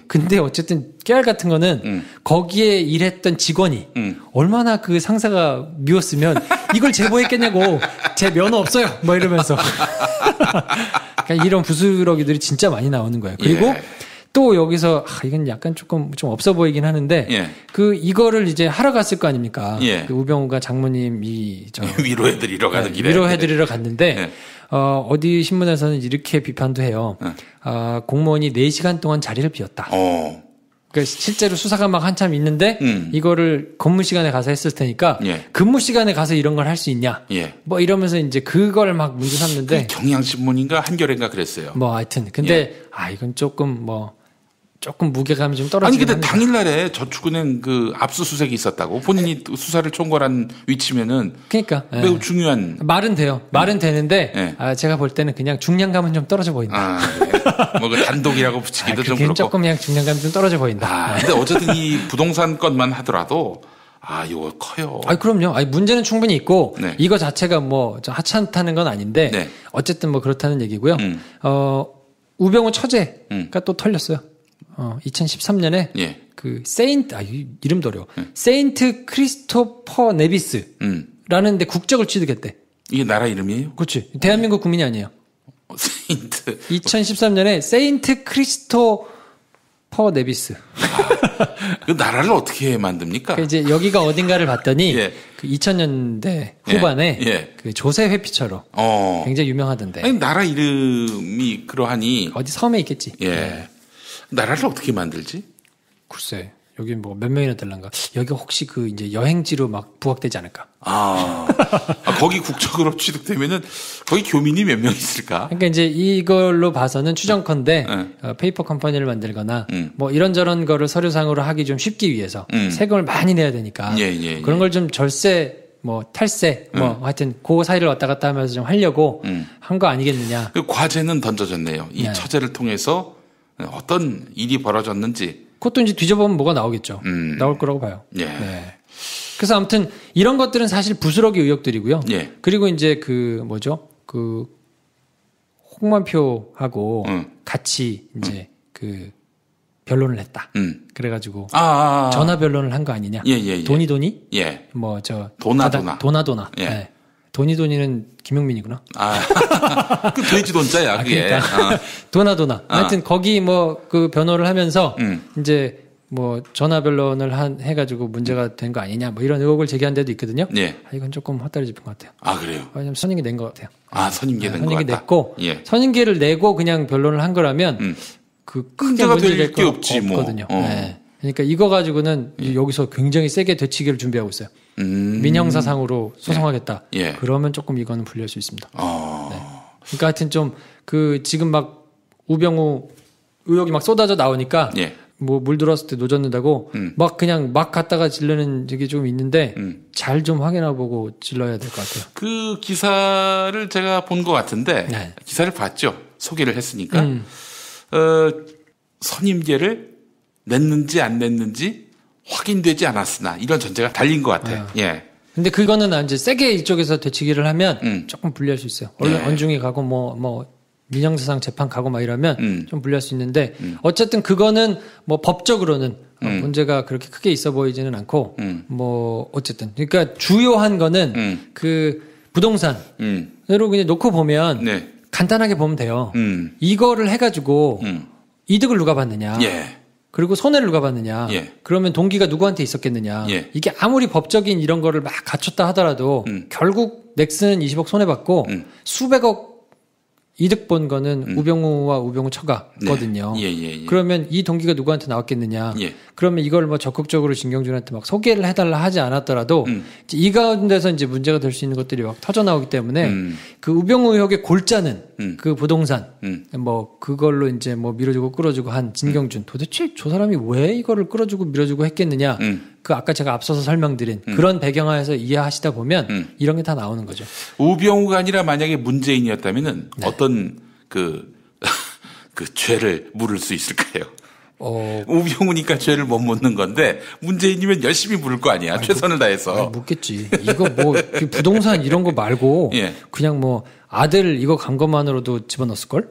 근데 어쨌든 깨알 같은 거는 거기에 일했던 직원이 얼마나 그 상사가 미웠으면 이걸 제보했겠냐고. 제 면허 없어요. 뭐 이러면서. 그러니까 이런 부스러기들이 진짜 많이 나오는 거예요. 그리고 또 여기서 이건 약간 조금 좀 없어 보이긴 하는데 그 이거를 이제 하러 갔을 거 아닙니까? 그 우병우가 장모님이 위로해드리러 가는 길에 위로해드리러 갔는데 어디 신문에서는 이렇게 비판도 해요. 공무원이 4시간 동안 자리를 비웠다. 그러니까 실제로 수사가 막 한참 있는데 이거를 근무 시간에 가서 했을 테니까 근무 시간에 가서 이런 걸 할 수 있냐? 뭐 이러면서 이제 그걸 막 문제 삼는데 그 경향신문인가 한겨레인가 그랬어요. 뭐 하여튼 근데 이건 조금 무게감이 좀 떨어지긴 아니 근데 합니다. 당일날에 저축은행 그 압수수색이 있었다고 본인이 수사를 총괄한 위치면은 그러니까 매우 중요한 말은 돼요. 말은 되는데 제가 볼 때는 그냥 중량감은 좀 떨어져 보인다. 뭐 그 단독이라고 붙이기도 좀 그렇고 조금 그냥 중량감이 좀 떨어져 보인다. 근데 어쨌든 이 부동산 건만 하더라도 이거 커요. 그럼요. 문제는 충분히 있고 이거 자체가 뭐 하찮다는 건 아닌데 어쨌든 뭐 그렇다는 얘기고요. 우병우 처제가 또 털렸어요. 2013년에 그 세인트 이름도 어려워. 세인트 크리스토퍼 네비스라는 데 국적을 취득했대. 이게 나라 이름이에요? 그렇지. 대한민국 국민이 아니에요. 세인트. 2013년에 세인트 크리스토퍼 네비스. 그 나라를 어떻게 만듭니까? 그러니까 이제 여기가 어딘가를 봤더니 그 2000년대 후반에 그 조세 회피처로 굉장히 유명하던데. 아니, 나라 이름이 그러하니 어디 섬에 있겠지. 나라를 어떻게 만들지? 글쎄, 여기 뭐 몇 명이나 될란가? 여기 혹시 그 이제 여행지로 막 부각되지 않을까? 거기 국적으로 취득되면은 거기 교민이 몇 명 있을까? 그러니까 이제 이걸로 봐서는 추정컨대 페이퍼 컴퍼니를 만들거나 뭐 이런저런 거를 서류상으로 하기 좀 쉽기 위해서 세금을 많이 내야 되니까 그런 걸 좀 절세 뭐 탈세 뭐 하여튼 그 사이를 왔다 갔다 하면서 좀 하려고 한 거 아니겠느냐. 그 과제는 던져졌네요. 이 처제를 통해서 어떤 일이 벌어졌는지. 그것도 이제 뒤져보면 뭐가 나오겠죠. 나올 거라고 봐요. 그래서 아무튼 이런 것들은 사실 부스러기 의혹들이고요. 그리고 이제 그 뭐죠? 그 홍만표하고 같이 이제 그 변론을 했다. 그래가지고 전화 변론을 한 거 아니냐? 돈이 뭐 도나. 돈이는 김용민이구나. 그 돼지 돈자야, 그게. 그러니까. 도나. 하여튼 거기 뭐 그 변호를 하면서 이제 뭐 전화 변론을 해가지고 문제가 된 거 아니냐 뭐 이런 의혹을 제기한 데도 있거든요. 이건 조금 헛다리 짚은 것 같아요. 그래요? 왜냐면 선임계 낸 것 같아요. 선임계 낸 것 같다. 선임계 냈고 선임계를 내고 그냥 변론을 한 거라면 그 문제가 될 게 없지 없거든요. 그러니까 이거 가지고는 여기서 굉장히 세게 되치기를 준비하고 있어요. 민형사상으로 소송하겠다. 그러면 조금 이거는 불리할 수 있습니다. 그러니까 하여튼 좀 그 지금 막 우병우 의혹이 막 쏟아져 나오니까 뭐 물 들어왔을 때 노젓는다고 막 그냥 막 갔다가 질르는 적이 좀 있는데 잘 좀 확인해보고 질러야 될 것 같아요. 그 기사를 제가 본 것 같은데 기사를 봤죠. 소개를 했으니까 선임계를 냈는지 안 냈는지 확인되지 않았으나 이런 전제가 달린 것 같아요. 근데 그거는 이제 세게 이쪽에서 되치기를 하면 조금 불리할 수 있어요. 원래 언중이 가고 뭐 민형사상 재판 가고 막 이러면 좀 불리할 수 있는데 어쨌든 그거는 뭐 법적으로는 문제가 그렇게 크게 있어 보이지는 않고 뭐 어쨌든 그러니까 주요한 거는 그 부동산으로 그냥 놓고 보면 간단하게 보면 돼요. 이거를 해가지고 이득을 누가 받느냐. 예. 그리고 손해를 누가 받느냐. 예. 그러면 동기가 누구한테 있었겠느냐. 예. 이게 아무리 법적인 이런 거를 막 갖췄다 하더라도 결국 넥슨은 20억 손해받고 수백억 이득 본 거는 우병우와 우병우 처가거든요. 네. 예. 그러면 이 동기가 누구한테 나왔겠느냐. 예. 그러면 이걸 뭐 적극적으로 진경준한테 막 소개를 해달라 하지 않았더라도 이 가운데서 이제 문제가 될 수 있는 것들이 막 터져 나오기 때문에 그 우병우 의혹의 골자는 그 부동산 뭐 그걸로 이제 뭐 밀어주고 끌어주고 한 진경준 도대체 저 사람이 왜 이거를 끌어주고 밀어주고 했겠느냐. 그 아까 제가 앞서서 설명드린 그런 배경하에서 이해하시다 보면 이런 게 다 나오는 거죠. 우병우가 아니라 만약에 문재인이었다면은 네. 어떤 그 죄를 물을 수 있을까요? 우병우니까 죄를 못 묻는 건데 문재인이면 열심히 물을 거 아니야. 최선을 다해서. 묻겠지. 이거 뭐 부동산 이런 거 말고 예. 그냥 뭐 아들 이거 간 것만으로도 집어넣었을걸?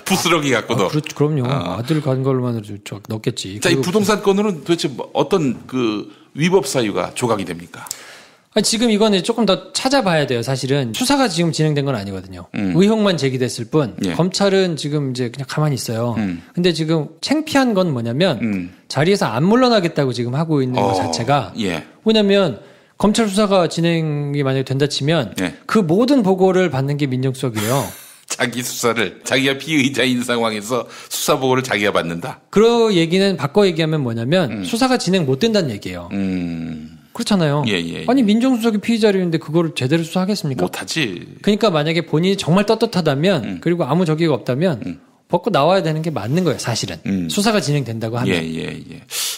부스러기 갖고도. 그렇죠. 그럼요. 아들 간 걸로만으로도 넣겠지. 자, 이 부동산 건으로는 도대체 어떤 그 위법 사유가 조각이 됩니까? 아니, 지금 이거는 조금 더 찾아봐야 돼요. 사실은 수사가 지금 진행된 건 아니거든요. 의혹만 제기됐을 뿐 예. 검찰은 지금 이제 그냥 가만히 있어요. 근데 지금 창피한 건 뭐냐면 자리에서 안 물러나겠다고 지금 하고 있는 것 자체가 예. 뭐냐면 검찰 수사가 진행이 만약에 된다 치면 예. 그 모든 보고를 받는 게 민정수석이에요. 자기 수사를 자기가 피의자인 상황에서 수사 보고를 자기가 받는다. 그 얘기는 바꿔 얘기하면 뭐냐면 수사가 진행 못 된다는 얘기예요. 그렇잖아요. 예. 아니 민정수석이 피의자료인데 그거를 제대로 수사하겠습니까? 못하지. 그러니까 만약에 본인이 정말 떳떳하다면 그리고 아무 적의가 없다면 벗고 나와야 되는 게 맞는 거예요. 사실은 수사가 진행된다고 하면. 예.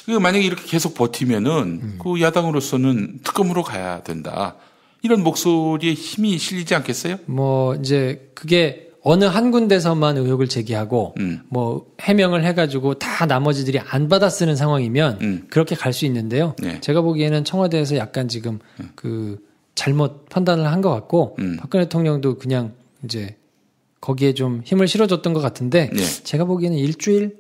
그 만약에 이렇게 계속 버티면은 그 야당으로서는 특검으로 가야 된다. 이런 목소리에 힘이 실리지 않겠어요? 뭐 이제 그게 어느 한 군데서만 의혹을 제기하고 뭐 해명을 해가지고 다 나머지들이 안 받아 쓰는 상황이면 그렇게 갈 수 있는데요. 네. 제가 보기에는 청와대에서 약간 지금 그 잘못 판단을 한 것 같고 박근혜 대통령도 그냥 이제 거기에 좀 힘을 실어줬던 것 같은데 네. 제가 보기에는 일주일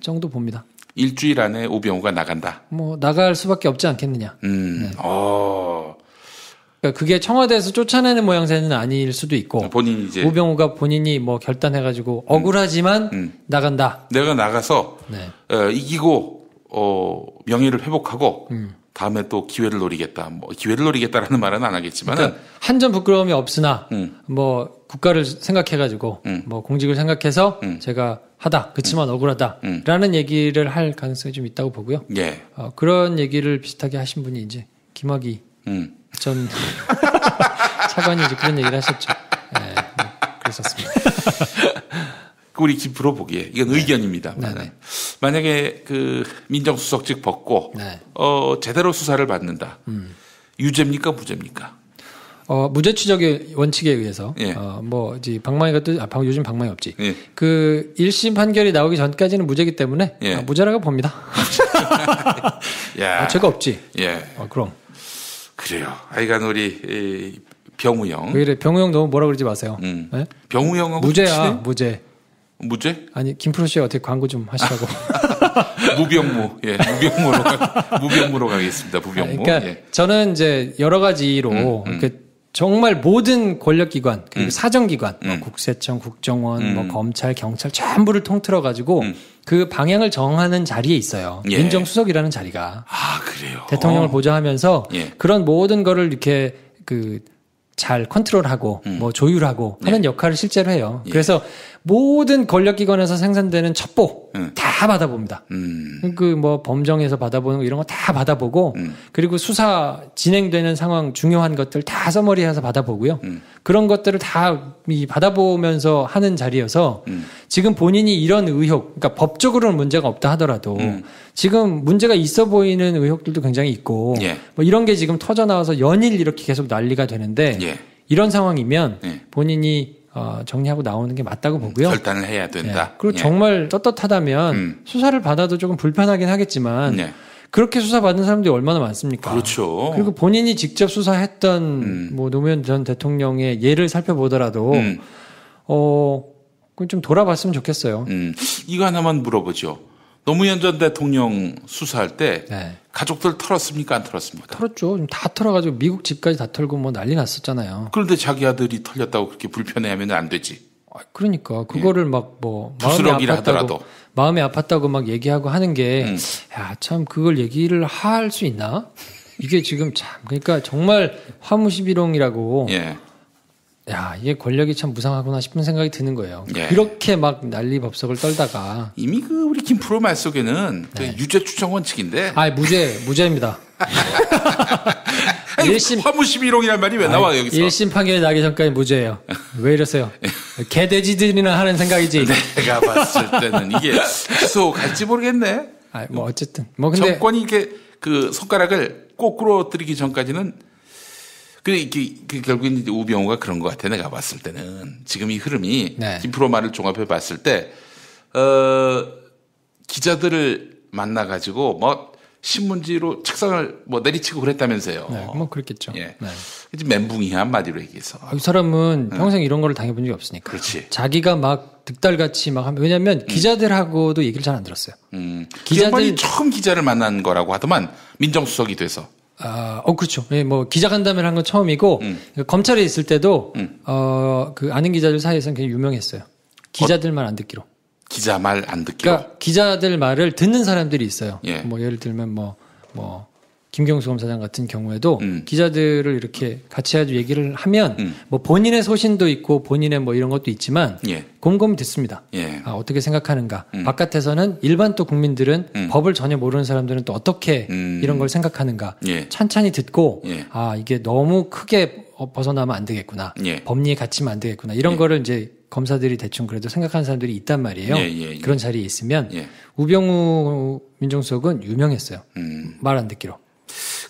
정도 봅니다. 일주일 안에 우병우가 나간다. 뭐 나갈 수밖에 없지 않겠느냐. 네. 그러니까 그게 청와대에서 쫓아내는 모양새는 아닐 수도 있고 본인이 이제 우병우가 본인이 뭐 결단해가지고 억울하지만 나간다. 내가 나가서 네. 이기고 명예를 회복하고 다음에 또 기회를 노리겠다. 뭐 기회를 노리겠다라는 말은 안 하겠지만은 그러니까 한 점 부끄러움이 없으나 뭐 국가를 생각해가지고 뭐 공직을 생각해서 제가 하다. 그치만 억울하다라는 얘기를 할 가능성이 좀 있다고 보고요. 예. 그런 얘기를 비슷하게 하신 분이 이제 김학의 전 차관이 이제 그런 얘기를 하셨죠. 네, 뭐 그랬었습니다. 우리 김프로 보기에 이건 의견입니다. 네. 만약에 그 민정수석직 벗고 제대로 수사를 받는다. 유죄입니까 무죄입니까? 무죄 추적의 원칙에 의해서 예. 뭐 이제 방망이가 요즘 방망이 없지. 예. 그 1심 판결이 나오기 전까지는 무죄이기 때문에 예. 무죄라고 봅니다. 야. 죄가 없지. 예. 그럼. 그래요. 하여간 우리 병우 형. 왜 이래? 병우 형 너무 뭐라 그러지 마세요. 네? 병우 형하고 무죄야. 무죄. 무죄? 아니 김프로 씨가 어떻게 광고 좀 하시라고. 무병무. 예. 무병무로 가겠습니다. 무병무. 그러니까 예. 저는 이제 여러 가지로 정말 모든 권력기관 그리고 사정기관, 뭐 국세청, 국정원, 뭐 검찰, 경찰 전부를 통틀어 가지고 그 방향을 정하는 자리에 있어요. 예. 민정수석이라는 자리가. 아 그래요. 대통령을 보좌하면서 예. 그런 모든 거를 이렇게 잘 컨트롤하고 뭐 조율하고 하는 역할을 실제로 해요. 예. 그래서 모든 권력기관에서 생산되는 첩보 다 받아봅니다. 뭐 범정에서 받아보는 거 이런 거 다 받아보고 그리고 수사 진행되는 상황 중요한 것들 다 서머리해서 받아보고요. 그런 것들을 다 받아보면서 하는 자리여서 지금 본인이 이런 의혹, 그러니까 법적으로는 문제가 없다 하더라도 지금 문제가 있어 보이는 의혹들도 굉장히 있고 예. 뭐 이런 게 지금 터져 나와서 연일 이렇게 계속 난리가 되는데 예. 이런 상황이면 예. 본인이 정리하고 나오는 게 맞다고 보고요. 결단을 해야 된다. 네. 그리고 예. 정말 떳떳하다면 수사를 받아도 조금 불편하긴 하겠지만 예. 그렇게 수사받는 사람들이 얼마나 많습니까? 그렇죠. 그리고 본인이 직접 수사했던 뭐 노무현 전 대통령의 예를 살펴보더라도 그건 좀 돌아봤으면 좋겠어요. 이거 하나만 물어보죠. 노무현 전 대통령 수사할 때 네. 가족들 털었습니까? 안 털었습니까? 털었죠. 다 털어가지고 미국 집까지 다 털고 뭐 난리 났었잖아요. 그런데 자기 아들이 털렸다고 그렇게 불편해하면 안 되지. 그러니까 그거를 막 뭐 부스러기라 하더라도 마음이 아팠다고 막 얘기하고 하는 게 야, 참 그걸 얘기를 할 수 있나? 이게 지금 참 그러니까 정말 화무시비롱이라고. 예. 야, 이게 권력이 참 무상하구나 싶은 생각이 드는 거예요. 예. 그렇게 막 난리 법석을 떨다가 이미 그 우리 김프로 말 속에는 네. 그 유죄 추정 원칙인데. 아, 무죄입니다. 1심 화무시비롱이란 말이 왜 나와 여기서? 1심 판결이 나기 전까지 무죄예요. 왜 이러세요? 개돼지들이나 하는 생각이지. 내가 봤을 때는 이게 취소 갈지 모르겠네. 아, 뭐 어쨌든 뭐 근데 정권이 이게 그 손가락을 꼬꾸로 들이기 전까지는 그 결국엔 이제 우병우가 그런 것 같아. 내가 봤을 때는 지금 이 흐름이 네. 김프로 말을 종합해 봤을 때 기자들을 만나 가지고 뭐 신문지로 책상을 뭐 내리치고 그랬다면서요. 네, 뭐 그렇겠죠. 예. 네. 이제 멘붕이 한마디로 얘기해서. 이 사람은 평생 이런 거를 당해본 적이 없으니까. 그렇지. 자기가 막 득달같이 막 하면 왜냐하면 기자들하고도 얘기를 잘 안 들었어요. 기자들이 처음 기자를 만난 거라고 하더만 민정수석이 돼서. 그렇죠. 예, 뭐 기자간담회를 한 건 처음이고 검찰에 있을 때도 그 아는 기자들 사이에서는 굉장히 유명했어요. 기자들 말 안 듣기로. 기자 말 안 듣기로. 그러니까 기자들 말을 듣는 사람들이 있어요. 예. 뭐 예를 들면 뭐 김경수 검사장 같은 경우에도 기자들을 이렇게 같이 아주 얘기를 하면 뭐 본인의 소신도 있고 본인의 뭐 이런 것도 있지만 예. 곰곰이 듣습니다. 예. 어떻게 생각하는가. 바깥에서는 일반 또 국민들은 법을 전혀 모르는 사람들은 또 어떻게 이런 걸 생각하는가. 예. 찬찬히 듣고 예. 이게 너무 크게 벗어나면 안 되겠구나. 예. 법리에 갇히면 안 되겠구나. 이런 거를 이제 검사들이 대충 그래도 생각하는 사람들이 있단 말이에요. 예. 그런 자리에 있으면 예. 우병우 민정수석은 유명했어요. 말 안 듣기로.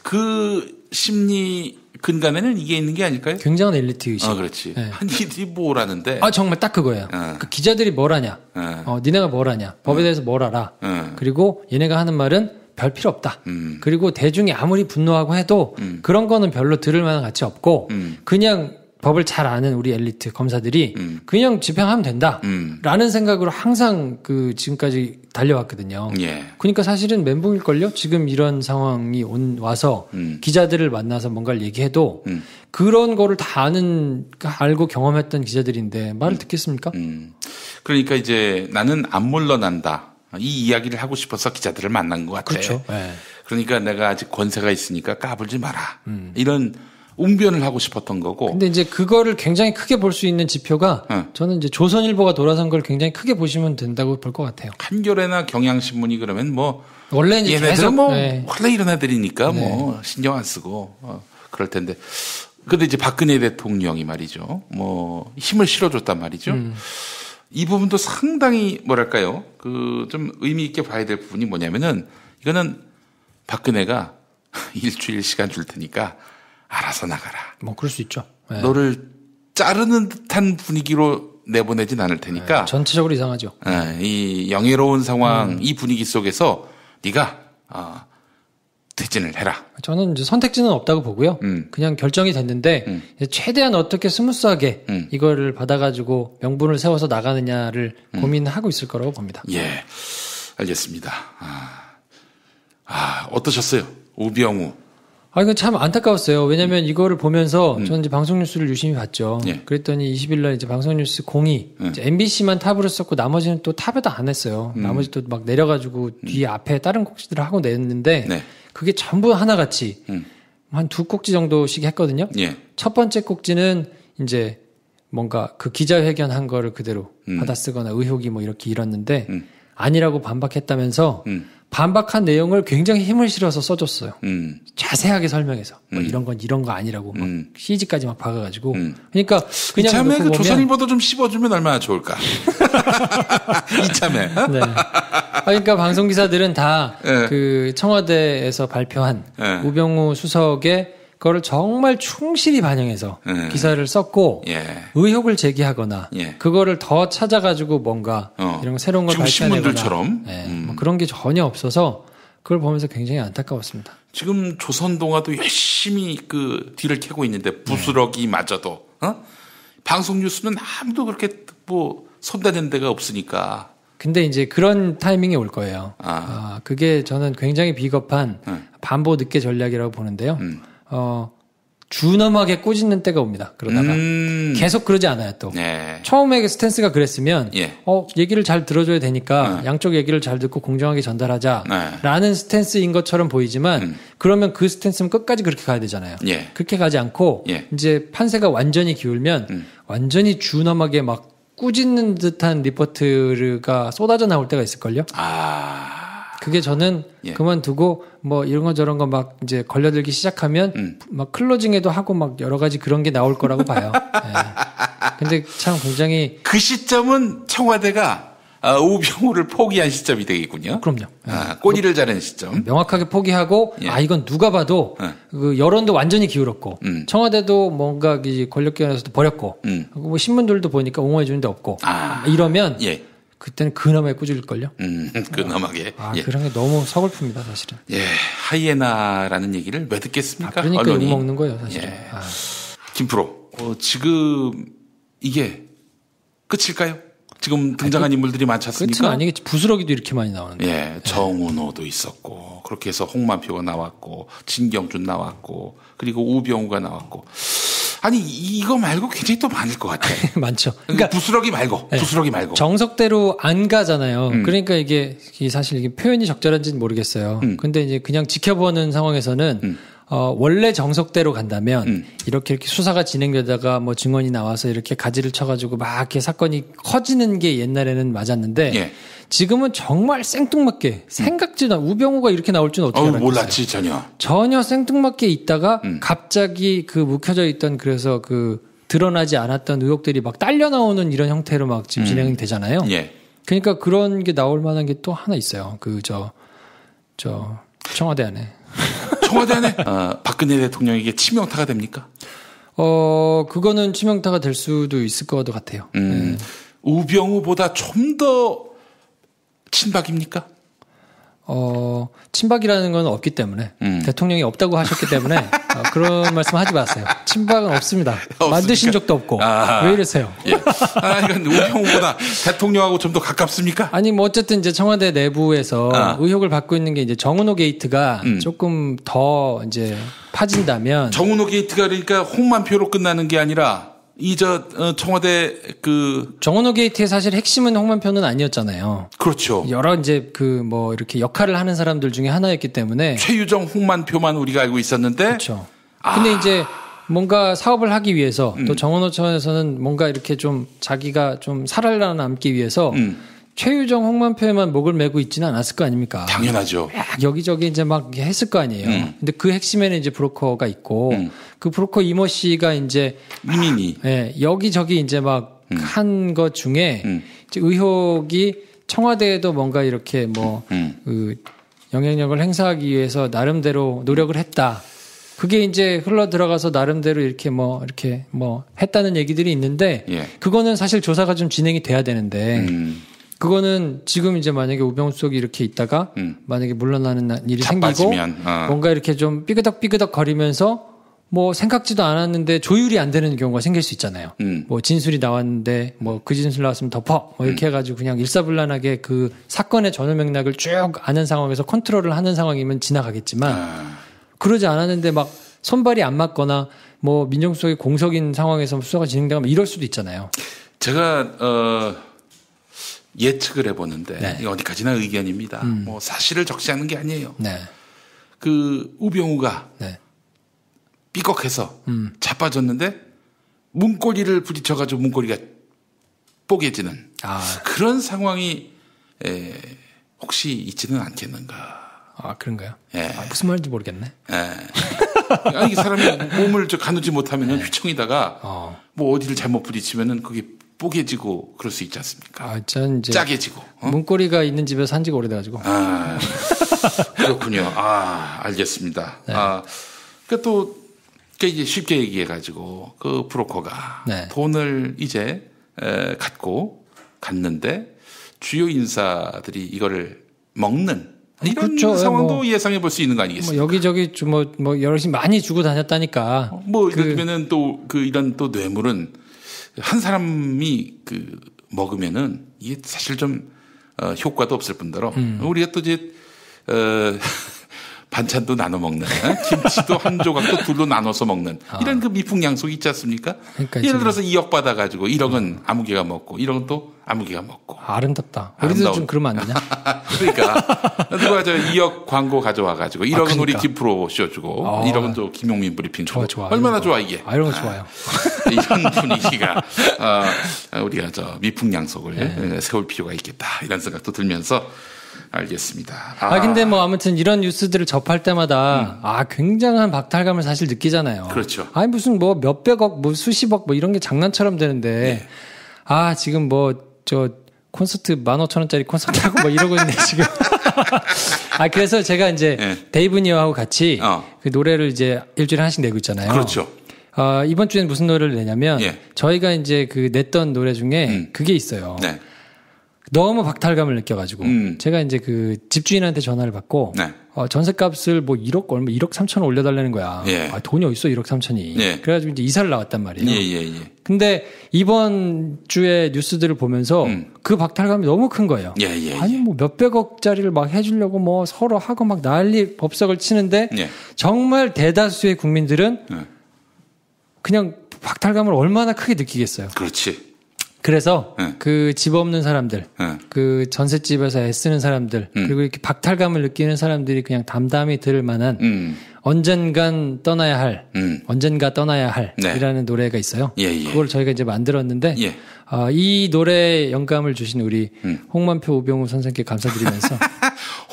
그 심리 근간에는 이게 있는 게 아닐까요? 굉장한 엘리트 의식. 그렇지. 네. 이들이 뭐라는데. 정말 딱 그거예요. 그 기자들이 뭘 하냐. 니네가 뭘 하냐. 법에 대해서 뭘 알아. 그리고 얘네가 하는 말은 별 필요 없다. 그리고 대중이 아무리 분노하고 해도 그런 거는 별로 들을 만한 가치 없고 그냥 법을 잘 아는 우리 엘리트 검사들이 그냥 집행하면 된다. 라는 생각으로 항상 지금까지 달려왔거든요. 예. 그러니까 사실은 멘붕일걸요? 지금 이런 상황이 와서 기자들을 만나서 뭔가를 얘기해도 그런 거를 다 알고 경험했던 기자들인데 말을 듣겠습니까? 그러니까 이제 나는 안 물러난다. 이 이야기를 하고 싶어서 기자들을 만난 것 같아. 그렇죠. 네. 그러니까 내가 아직 권세가 있으니까 까불지 마라. 이런 웅변을 하고 싶었던 거고. 근데 이제 그거를 굉장히 크게 볼 수 있는 지표가 저는 이제 조선일보가 돌아선 걸 굉장히 크게 보시면 된다고 볼 것 같아요. 한겨레나 경향신문이 그러면 뭐 원래 이제 얘네들은 계속 원래 이런 애들이니까 뭐 신경 안 쓰고 그럴 텐데. 근데 이제 박근혜 대통령이 말이죠. 뭐 힘을 실어줬단 말이죠. 이 부분도 상당히 뭐랄까요. 좀 의미 있게 봐야 될 부분이 뭐냐면은 이거는 박근혜가 일주일 시간 줄 테니까 알아서 나가라. 뭐 그럴 수 있죠. 네. 너를 자르는 듯한 분위기로 내보내진 않을 테니까. 전체적으로 이상하죠. 이 영예로운 상황, 이 분위기 속에서 네가 퇴진을 해라. 저는 이제 선택지는 없다고 보고요. 그냥 결정이 됐는데 최대한 어떻게 스무스하게 이거를 받아가지고 명분을 세워서 나가느냐를 고민하고 있을 거라고 봅니다. 예, 알겠습니다. 어떠셨어요? 우병우. 이거 참 안타까웠어요. 왜냐면 이거를 보면서 저는 이제 방송 뉴스를 유심히 봤죠. 예. 그랬더니 20일 날 이제 방송 뉴스 공이 MBC만 탑으로 썼고 나머지는 또 탑에도 안 했어요. 나머지 또 막 내려가지고 뒤에 앞에 다른 꼭지들을 하고 냈는데 네. 그게 전부 하나같이 한 2꼭지 정도씩 했거든요. 예. 첫 번째 꼭지는 이제 뭔가 그 기자회견 한 거를 그대로 받아쓰거나 의혹이 뭐 이렇게 일었는데 아니라고 반박했다면서 반박한 내용을 굉장히 힘을 실어서 써줬어요. 자세하게 설명해서 뭐 이런 건 이런 거 아니라고 막 CG까지 막 박아가지고 그러니까 그냥 이참에 그 조선일보도 좀 씹어주면 얼마나 좋을까. 이참에. 네. 그러니까 방송 기사들은 다 그 청와대에서 발표한 우병우 수석의 그거를 정말 충실히 반영해서 기사를 썼고 의혹을 제기하거나 그거를 더 찾아가지고 뭔가 이런 새로운 걸 발표하거나 신문들처럼 뭐 그런 게 전혀 없어서 그걸 보면서 굉장히 안타까웠습니다. 지금 조선동화도 열심히 그 뒤를 캐고 있는데 부스러기마저도 방송 뉴스는 아무도 그렇게 뭐 손대는 데가 없으니까 근데 이제 그런 타이밍이 올 거예요. 그게 저는 굉장히 비겁한 반보 늑개 전략이라고 보는데요. 준엄하게 꼬집는 때가 옵니다. 그러다가 계속 그러지 않아요. 또 처음에 스탠스가 그랬으면 얘기를 잘 들어줘야 되니까 양쪽 얘기를 잘 듣고 공정하게 전달하자라는 스탠스인 것처럼 보이지만 그러면 그 스탠스는 끝까지 그렇게 가야 되잖아요. 그렇게 가지 않고 이제 판세가 완전히 기울면 완전히 준엄하게 막 꾸짖는 듯한 리포트가 쏟아져 나올 때가 있을걸요. 그게 저는 그만두고 뭐 이런 거 저런 거 막 이제 걸려들기 시작하면 막 클로징에도 하고 막 여러 가지 그런 게 나올 거라고 봐요. 근데 참 굉장히 그 시점은 청와대가 우병우를 포기한 시점이 되겠군요. 그럼요. 꼬리를 자른 시점. 명확하게 포기하고 이건 누가 봐도 그 여론도 완전히 기울었고 청와대도 뭔가 권력기관에서도 버렸고 뭐 신문들도 보니까 옹호해 주는 데 없고 이러면 그때는 근엄하게 꾸질걸요? 근엄하게. 그런 게 너무 서글픕니다, 사실은. 하이에나라는 얘기를 왜 듣겠습니까? 그러니까 언론이. 욕먹는 거예요, 사실은. 김프로, 지금 이게 끝일까요? 지금 등장한 인물들이 많지 않습니까? 끝은 아니겠지. 부스러기도 이렇게 많이 나오는데. 정운호도 있었고, 그렇게 해서 홍만표가 나왔고, 진경준 나왔고, 그리고 우병우가 나왔고. 아니 이거 말고 굉장히 또 많을 것 같아요. 많죠. 그러니까 부스러기 말고 정석대로 안 가잖아요. 그러니까 이게 사실 이게 표현이 적절한지는 모르겠어요. 근데 이제 그냥 지켜보는 상황에서는 원래 정석대로 간다면 이렇게 수사가 진행되다가 뭐 증언이 나와서 이렇게 가지를 쳐가지고 막 이렇게 사건이 커지는 게 옛날에는 맞았는데 지금은 정말 생뚱맞게 생각지도 않고 우병우가 이렇게 나올 줄은 어떻게 알았겠어요? 몰랐지 전혀 생뚱맞게 있다가 갑자기 그 묵혀져 있던 그래서 그 드러나지 않았던 의혹들이 막 딸려 나오는 이런 형태로 막 지금 진행이 되잖아요. 그러니까 그런 게 나올 만한 게 또 하나 있어요. 그 청와대 안에. 청와대 안에 박근혜 대통령에게 치명타가 됩니까? 그거는 치명타가 될 수도 있을 것 같아요. 우병우보다 좀 더 친박입니까? 친박이라는 건 없기 때문에 대통령이 없다고 하셨기 때문에 그런 말씀하지 마세요. 친박은 없습니다. 만드신 적도 없고 왜 이러세요? 이건 우병우보다 대통령하고 좀 더 가깝습니까? 아니 뭐 어쨌든 이제 청와대 내부에서 의혹을 받고 있는 게 이제 정은호 게이트가 조금 더 이제 파진다면 정은호 게이트가 그러니까 홍만표로 끝나는 게 아니라 청와대 정은호 게이트의 사실 핵심은 홍만표는 아니었잖아요. 그렇죠. 여러 이제 뭐 이렇게 역할을 하는 사람들 중에 하나였기 때문에 최유정, 홍만표만 우리가 알고 있었는데. 그렇죠. 근데 이제 뭔가 사업을 하기 위해서 또 정은호 차원에서는 뭔가 이렇게 좀 자기가 좀 살아남기 위해서 최유정, 홍만표에만 목을 메고 있지는 않았을 거 아닙니까? 당연하죠. 여기저기 이제 막 했을 거 아니에요. 근데 그 핵심에는 이제 브로커가 있고 그 브로커 이모 씨가 이제 이민희. 여기저기 이제 막 한 것 중에 이제 의혹이 청와대에도 뭔가 이렇게 뭐 그 영향력을 행사하기 위해서 나름대로 노력을 했다. 그게 이제 흘러 들어가서 나름대로 이렇게 뭐 했다는 얘기들이 있는데 그거는 사실 조사가 좀 진행이 돼야 되는데 그거는 지금 이제 만약에 우병우 수석이 이렇게 있다가 만약에 물러나는 일이 생기고 뭔가 이렇게 좀 삐그덕 거리면서 뭐 생각지도 않았는데 조율이 안 되는 경우가 생길 수 있잖아요. 뭐 진술이 나왔는데 뭐 그 진술 나왔으면 덮어 뭐 이렇게 해가지고 그냥 일사불란하게 그 사건의 전후 맥락을 쭉 아는 상황에서 컨트롤을 하는 상황이면 지나가겠지만 그러지 않았는데 막 손발이 안 맞거나 뭐 민정수석이 공석인 상황에서 수사가 진행되면 이럴 수도 있잖아요. 제가 예측을 해보는데 이게 어디까지나 의견입니다. 뭐 사실을 적시하는 게 아니에요. 그 우병우가 삐걱해서 자빠졌는데 문고리를 부딪혀가지고 문고리가 뽀개지는 그런 상황이 혹시 있지는 않겠는가. 그런가요? 무슨 말인지 모르겠네. 아니, 사람이 몸을 가누지 못하면 휘청이다가 뭐 어디를 잘못 부딪히면은 그게 뽀개지고 그럴 수 있지 않습니까? 전 이제 짜개지고. 문고리가 있는 집에서 산 지가 오래돼가지고. 그렇군요. 알겠습니다. 그러니까 또 이제 쉽게 얘기해가지고 그 브로커가 돈을 이제 갖고 갔는데 주요 인사들이 이거를 먹는 이런 상황도 예상해 볼 수 있는 거 아니겠습니까? 여기저기 뭐 여럿이 많이 주고 다녔다니까. 그러면은 또 이런 또 뇌물은 한 사람이 먹으면은 이게 사실 좀 효과도 없을 뿐더러 우리가 또 이제 반찬도 나눠 먹는, 김치도 한 조각도 둘로 나눠서 먹는 이런 그 미풍양속이 있지 않습니까? 그러니까 예를 들어서 2억 받아가지고 1억은 아무개가 먹고 1억은 또 아무개가 먹고. 아름답다. 우리도 좀 그러면 안 되냐? 그러니까 누가 저 2억 광고 가져와가지고 1억은 그러니까. 우리 김프로 씌워주고 1억은 또 김용민 브리핑 주고. 좋아. 얼마나 좋아 이게. 이런 거 좋아요. 이런 분위기가 우리가 저 미풍양속을 세울 필요가 있겠다 이런 생각도 들면서. 알겠습니다. 근데 뭐 아무튼 이런 뉴스들을 접할 때마다 굉장한 박탈감을 사실 느끼잖아요. 그렇죠. 무슨 뭐 몇백억, 뭐 수십억 뭐 이런 게 장난처럼 되는데 지금 뭐 저 콘서트 15,000원짜리 콘서트 하고 뭐 이러고 있는데 지금. 그래서 제가 이제 데이브 니어하고 같이 그 노래를 이제 일주일에 하나씩 내고 있잖아요. 그렇죠. 이번 주에는 무슨 노래를 내냐면 저희가 이제 그 냈던 노래 중에 그게 있어요. 네. 너무 박탈감을 느껴가지고 제가 이제 그 집주인한테 전화를 받고 전세값을 뭐 1억 3천 올려달라는 거야. 돈이 어딨어 1억 3천이. 그래가지고 이제 이사를 나왔단 말이에요. 근데 이번 주에 뉴스들을 보면서 그 박탈감이 너무 큰 거예요. 아니 뭐 몇백억짜리를 막 해주려고 뭐 서로 하고 막 난리 법석을 치는데 정말 대다수의 국민들은 그냥 박탈감을 얼마나 크게 느끼겠어요. 그렇지. 그래서 그 집 없는 사람들, 그 전셋집에서 애쓰는 사람들, 그리고 이렇게 박탈감을 느끼는 사람들이 그냥 담담히 들을 만한 언젠간 떠나야 할, 언젠가 떠나야 할 이라는 노래가 있어요. 그걸 저희가 이제 만들었는데 이 노래에 영감을 주신 우리 홍만표 우병우 선생님께 감사드리면서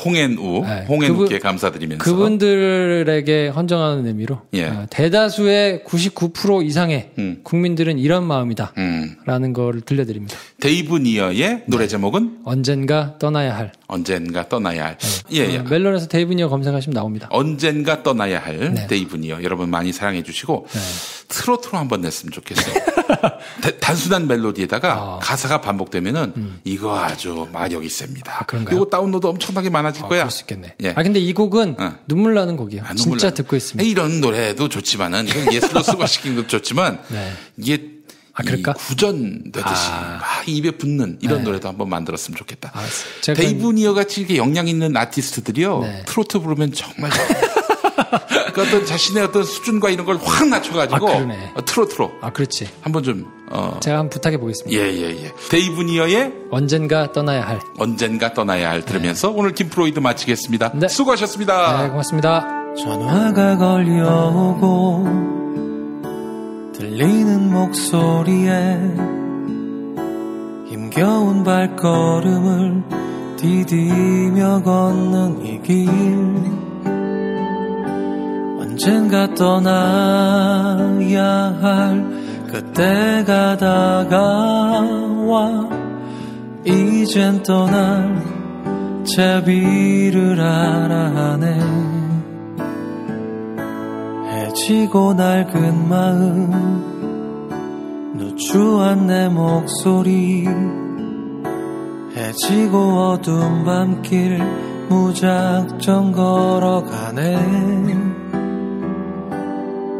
홍앤우께 감사드리면서 그분들에게 헌정하는 의미로 대다수의 99% 이상의 국민들은 이런 마음이다 라는 걸 들려드립니다. 데이브 니어의 노래 제목은 언젠가 떠나야 할. 멜론에서 데이브 니어 검색하시면 나옵니다. 언젠가 떠나야 할 데이브 니어 여러분 많이 사랑해 주시고 트로트로 한번 냈으면 좋겠어요. 단순한 멜로디에다가 가사가 반복되면은 이거 아주 마력이 셉니다. 그런가요? 이거 다운로드 엄청나게 많아질 거야. 그럴 수 있겠네. 근데 이 곡은 눈물 나는 곡이에요. 진짜 듣고 있습니다. 이런 노래도 좋지만은 예술로 수거시킨 것도 좋지만 이게 그럴까? 구전되듯이 막 입에 붙는 이런 노래도 한번 만들었으면 좋겠다. 데이브 니어 같이 이렇게 역량 있는 아티스트들이요. 트로트 부르면 정말 그러니까 어떤 자신의 어떤 수준과 이런 걸 확 낮춰가지고 트로트로. 그렇지. 한번 좀 제가 한번 부탁해 보겠습니다. 데이브 니어의 언젠가 떠나야 할 들으면서 오늘 김프로이드 마치겠습니다. 수고하셨습니다. 네, 고맙습니다. 전화가 걸려오고 들리는 목소리에 힘겨운 발걸음을 디디며 걷는 이 길 언젠가 떠나야 할 그때가 다가와 이젠 떠날 제비를 알아하네 해지고 낡은 마음 누추한 내 목소리 해지고 어두운 밤길 무작정 걸어가네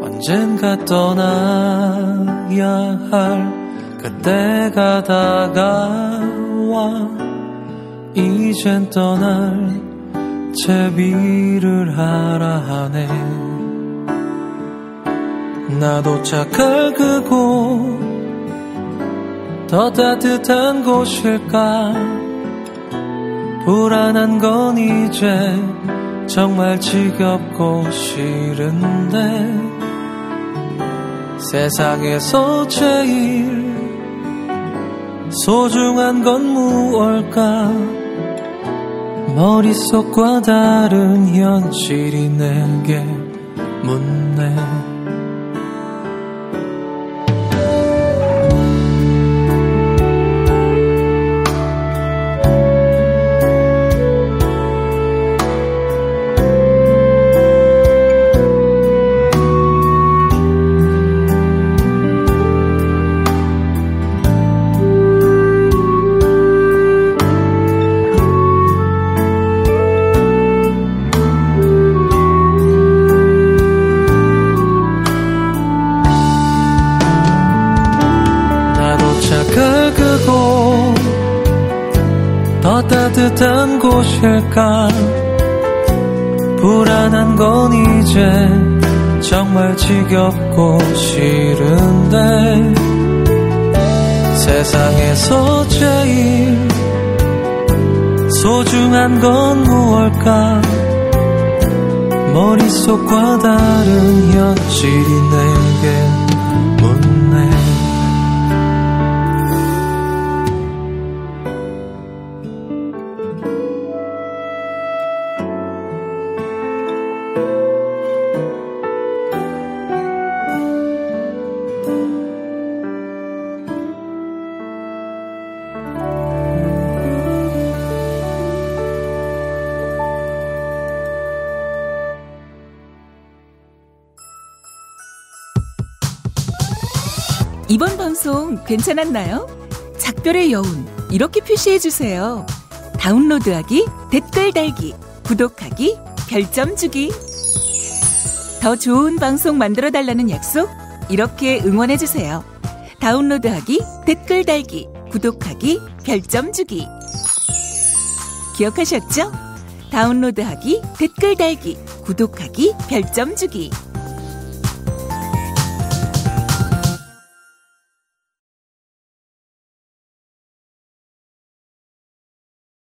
언젠가 떠나야 할 그때가 다가와 이젠 떠날 제비를 하라 하네 나도 착할 그곳 더 따뜻한 곳일까 불안한 건 이제 정말 지겹고 싫은데 세상에서 제일 소중한 건 무엇일까 머릿속과 다른 현실이 내게 묻네 따뜻한 곳일까? 불안한 건 이제 정말 지겹고 싫은데 세상에서 제일 소중한 건 무엇일까? 머릿속과 다른 현실이 내게 묻네. 이번 방송 괜찮았나요? 작별의 여운 이렇게 표시해주세요. 다운로드하기, 댓글 달기, 구독하기, 별점 주기. 더 좋은 방송 만들어달라는 약속 이렇게 응원해주세요. 다운로드하기, 댓글 달기, 구독하기, 별점 주기. 기억하셨죠? 다운로드하기, 댓글 달기, 구독하기, 별점 주기.